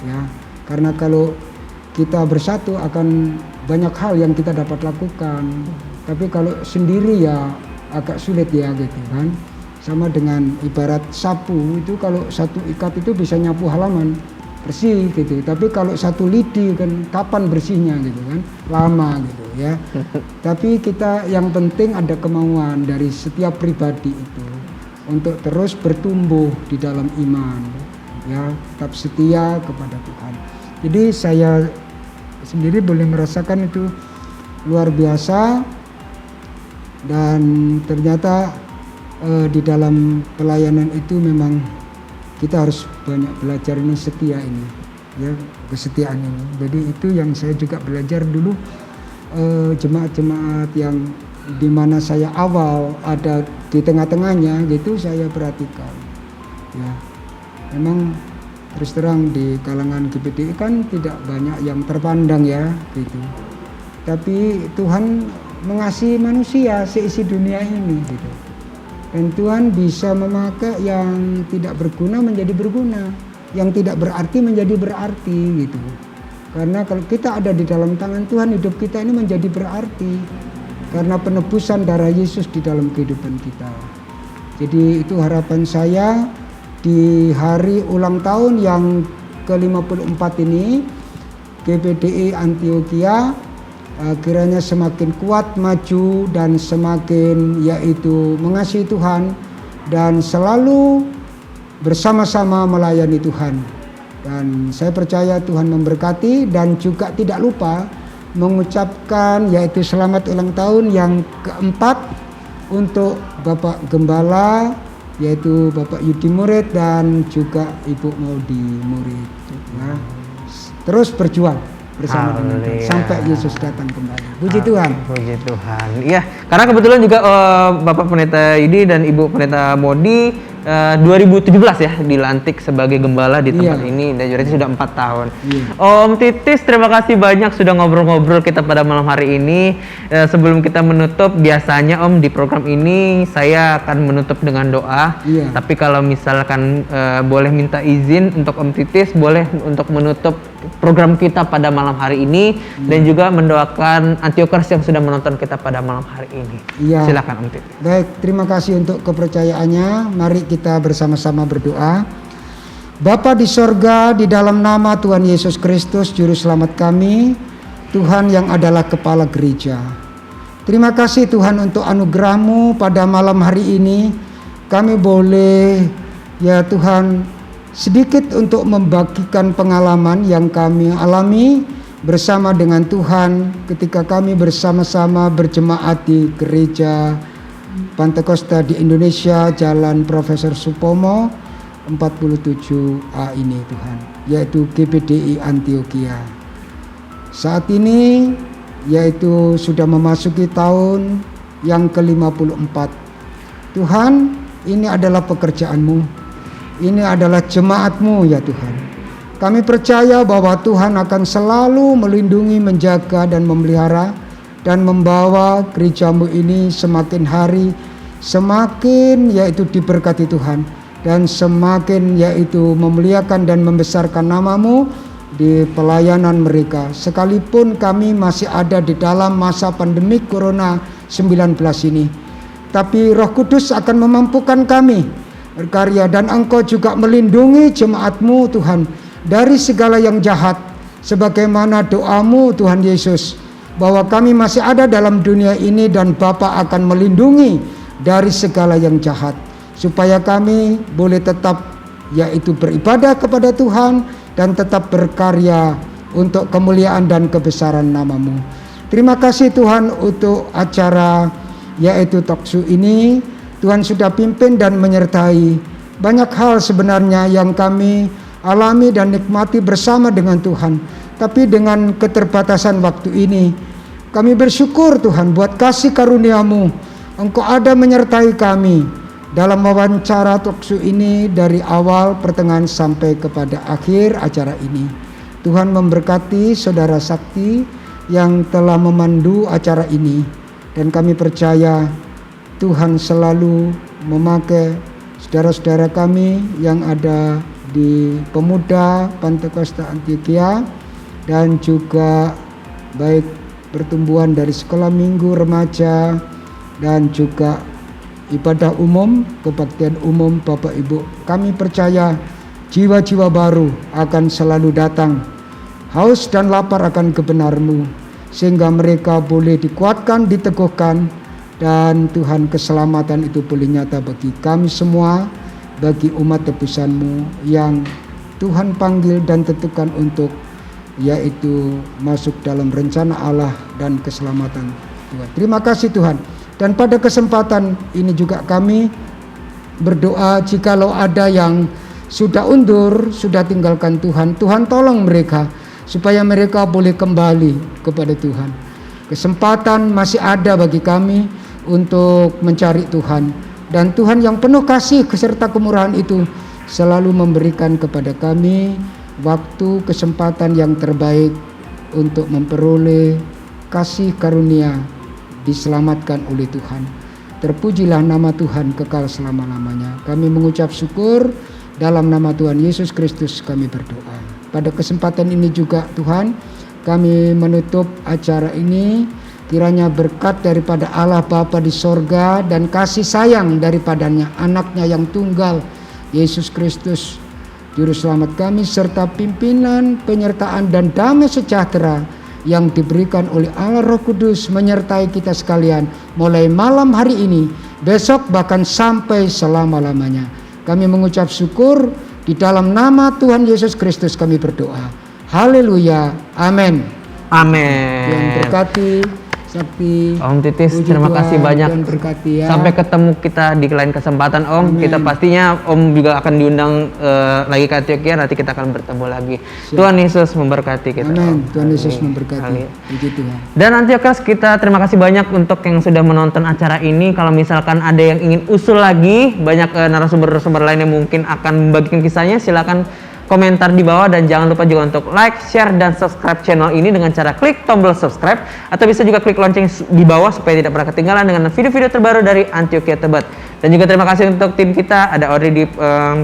ya. Karena kalau kita bersatu akan banyak hal yang kita dapat lakukan. Tapi kalau sendiri ya agak sulit ya gitu kan. Sama dengan ibarat sapu itu, kalau satu ikat itu bisa nyapu halaman bersih gitu. Tapi kalau satu lidi kan kapan bersihnya gitu kan, lama gitu ya. Tapi kita yang penting ada kemauan dari setiap pribadi itu untuk terus bertumbuh di dalam iman ya, tetap setia kepada Tuhan. Jadi saya sendiri boleh merasakan itu luar biasa dan ternyata di dalam pelayanan itu memang kita harus banyak belajar ini, setia ini ya, kesetiaan ini. Jadi itu yang saya juga belajar dulu, jemaat-jemaat yang dimana saya awal ada di tengah-tengahnya gitu, saya perhatikan ya. Memang terus terang di kalangan GPDI kan tidak banyak yang terpandang ya gitu, tapi Tuhan mengasihi manusia seisi dunia ini gitu. Dan Tuhan bisa memakai yang tidak berguna menjadi berguna, yang tidak berarti menjadi berarti gitu. Karena kalau kita ada di dalam tangan Tuhan, hidup kita ini menjadi berarti karena penebusan darah Yesus di dalam kehidupan kita. Jadi itu harapan saya di hari ulang tahun yang ke-54 ini, GPDI Antioquia kiranya semakin kuat maju dan semakin yaitu mengasihi Tuhan dan selalu bersama-sama melayani Tuhan. Dan saya percaya Tuhan memberkati dan juga tidak lupa mengucapkan yaitu selamat ulang tahun yang keempat untuk Bapak Gembala yaitu Bapak Yudi Murid dan juga Ibu Maudi Murid ya. Terus berjuang bersama dengan Tuhan sampai Yesus datang kembali. Puji Tuhan. Puji Tuhan. Iya, karena kebetulan juga Bapak Pendeta Yudi dan Ibu Pendeta Modi 2017 ya dilantik sebagai gembala di tempat ini, dan berarti sudah 4 tahun. Om Titis, terima kasih banyak sudah ngobrol-ngobrol kita pada malam hari ini. Sebelum kita menutup, biasanya Om di program ini saya akan menutup dengan doa. Tapi kalau misalkan boleh minta izin untuk Om Titis, boleh untuk menutup program kita pada malam hari ini dan juga mendoakan Antiokers yang sudah menonton kita pada malam hari ini. Silakan Om Titis. Baik, terima kasih untuk kepercayaannya. Mari kita bersama-sama berdoa. Bapa di sorga, di dalam nama Tuhan Yesus Kristus Juru Selamat kami, Tuhan yang adalah Kepala Gereja, terima kasih Tuhan untuk anugerah-Mu pada malam hari ini. Kami boleh ya Tuhan sedikit untuk membagikan pengalaman yang kami alami bersama dengan Tuhan ketika kami bersama-sama berjemaat di Gereja Pantekosta di Indonesia, Jalan Profesor Supomo 47A ini Tuhan, yaitu GPDI Antioquia. Saat ini yaitu sudah memasuki tahun yang ke-54. Tuhan, ini adalah pekerjaan-Mu, ini adalah jemaat-Mu ya Tuhan. Kami percaya bahwa Tuhan akan selalu melindungi, menjaga dan memelihara dan membawa gereja-Mu ini semakin hari semakin yaitu diberkati Tuhan, dan semakin yaitu memuliakan dan membesarkan nama-Mu di pelayanan mereka. Sekalipun kami masih ada di dalam masa pandemi Corona-19 ini, tapi Roh Kudus akan memampukan kami berkarya, dan Engkau juga melindungi jemaat-Mu Tuhan dari segala yang jahat, sebagaimana doa-Mu Tuhan Yesus, bahwa kami masih ada dalam dunia ini dan Bapa akan melindungi dari segala yang jahat, supaya kami boleh tetap yaitu beribadah kepada Tuhan dan tetap berkarya untuk kemuliaan dan kebesaran nama-Mu. Terima kasih Tuhan untuk acara yaitu talkshow ini. Tuhan sudah pimpin dan menyertai banyak hal sebenarnya yang kami alami dan nikmati bersama dengan Tuhan. Tapi dengan keterbatasan waktu ini, kami bersyukur Tuhan buat kasih karunia-Mu. Engkau ada menyertai kami dalam wawancara talkshow ini dari awal, pertengahan sampai kepada akhir acara ini. Tuhan memberkati Saudara Sakti yang telah memandu acara ini, dan kami percaya Tuhan selalu memakai saudara-saudara kami yang ada di Pemuda Pantekosta Antioquia, dan juga baik pertumbuhan dari sekolah minggu remaja dan juga ibadah umum, kebaktian umum Bapak Ibu. Kami percaya jiwa-jiwa baru akan selalu datang, haus dan lapar akan kebenar-Mu, sehingga mereka boleh dikuatkan, diteguhkan, dan Tuhan keselamatan itu boleh nyata bagi kami semua, bagi umat tebusan-Mu yang Tuhan panggil dan tentukan untuk yaitu masuk dalam rencana Allah dan keselamatan Tuhan. Terima kasih Tuhan. Dan pada kesempatan ini juga kami berdoa, jikalau ada yang sudah undur, sudah tinggalkan Tuhan, Tuhan tolong mereka supaya mereka boleh kembali kepada Tuhan. Kesempatan masih ada bagi kami untuk mencari Tuhan, dan Tuhan yang penuh kasih serta kemurahan itu selalu memberikan kepada kami waktu, kesempatan yang terbaik untuk memperoleh kasih karunia, diselamatkan oleh Tuhan. Terpujilah nama Tuhan kekal selama-lamanya. Kami mengucap syukur dalam nama Tuhan Yesus Kristus kami berdoa. Pada kesempatan ini juga Tuhan, kami menutup acara ini, kiranya berkat daripada Allah Bapa di sorga dan kasih sayang daripadanya anaknya yang tunggal Yesus Kristus Juru Selamat kami, serta pimpinan, penyertaan dan damai sejahtera yang diberikan oleh Allah Roh Kudus menyertai kita sekalian mulai malam hari ini, besok bahkan sampai selama-lamanya. Kami mengucap syukur di dalam nama Tuhan Yesus Kristus kami berdoa. Haleluya. Amin. Amin. Yang berkati Sakti. Om Titis, Puji terima Tuhan, kasih banyak. Tuhan berkati ya. Sampai ketemu kita di lain kesempatan Om. Amin. Kita pastinya Om juga akan diundang lagi ke Antioquia. Nanti kita akan bertemu lagi. Tuhan Yesus memberkati kita. Amin. Om. Tuhan Yesus Amin. memberkati. Amin. Puji Tuhan. Dan Antioquers, kita terima kasih banyak untuk yang sudah menonton acara ini. Kalau misalkan ada yang ingin usul lagi, banyak narasumber-narasumber lain yang mungkin akan membagikan kisahnya, silakan komentar di bawah dan jangan lupa juga untuk like, share, dan subscribe channel ini dengan cara klik tombol subscribe atau bisa juga klik lonceng di bawah supaya tidak pernah ketinggalan dengan video-video terbaru dari Antioquia Tebet. Dan juga terima kasih untuk tim kita, ada Audrey di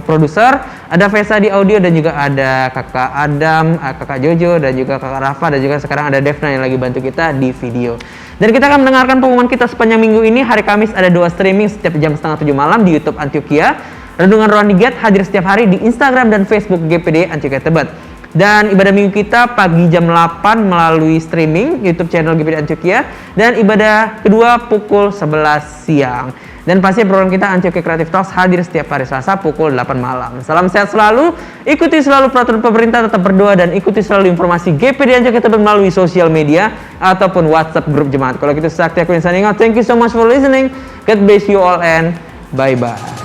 produser, ada Vesa di audio, dan juga ada kakak Adam, kakak Jojo, dan juga kakak Rafa, dan juga sekarang ada Devna yang lagi bantu kita di video. Dan kita akan mendengarkan pengumuman kita sepanjang minggu ini. Hari Kamis ada 2 streaming setiap jam 6:30 malam di YouTube Antioquia. Renungan Rohani Get hadir setiap hari di Instagram dan Facebook GPD Antioquia Tebet. Dan ibadah minggu kita pagi jam 8 melalui streaming YouTube channel GPD Antioquia. Dan ibadah kedua pukul 11 siang. Dan pasti program kita Antioquia Creative Talks hadir setiap hari Selasa pukul 8 malam. Salam sehat selalu, ikuti selalu peraturan pemerintah, tetap berdoa, dan ikuti selalu informasi GPD Antioquia Tebet melalui sosial media ataupun WhatsApp grup jemaat. Kalau gitu Sakti Akwin signing out. Thank you so much for listening. God bless you all and bye-bye.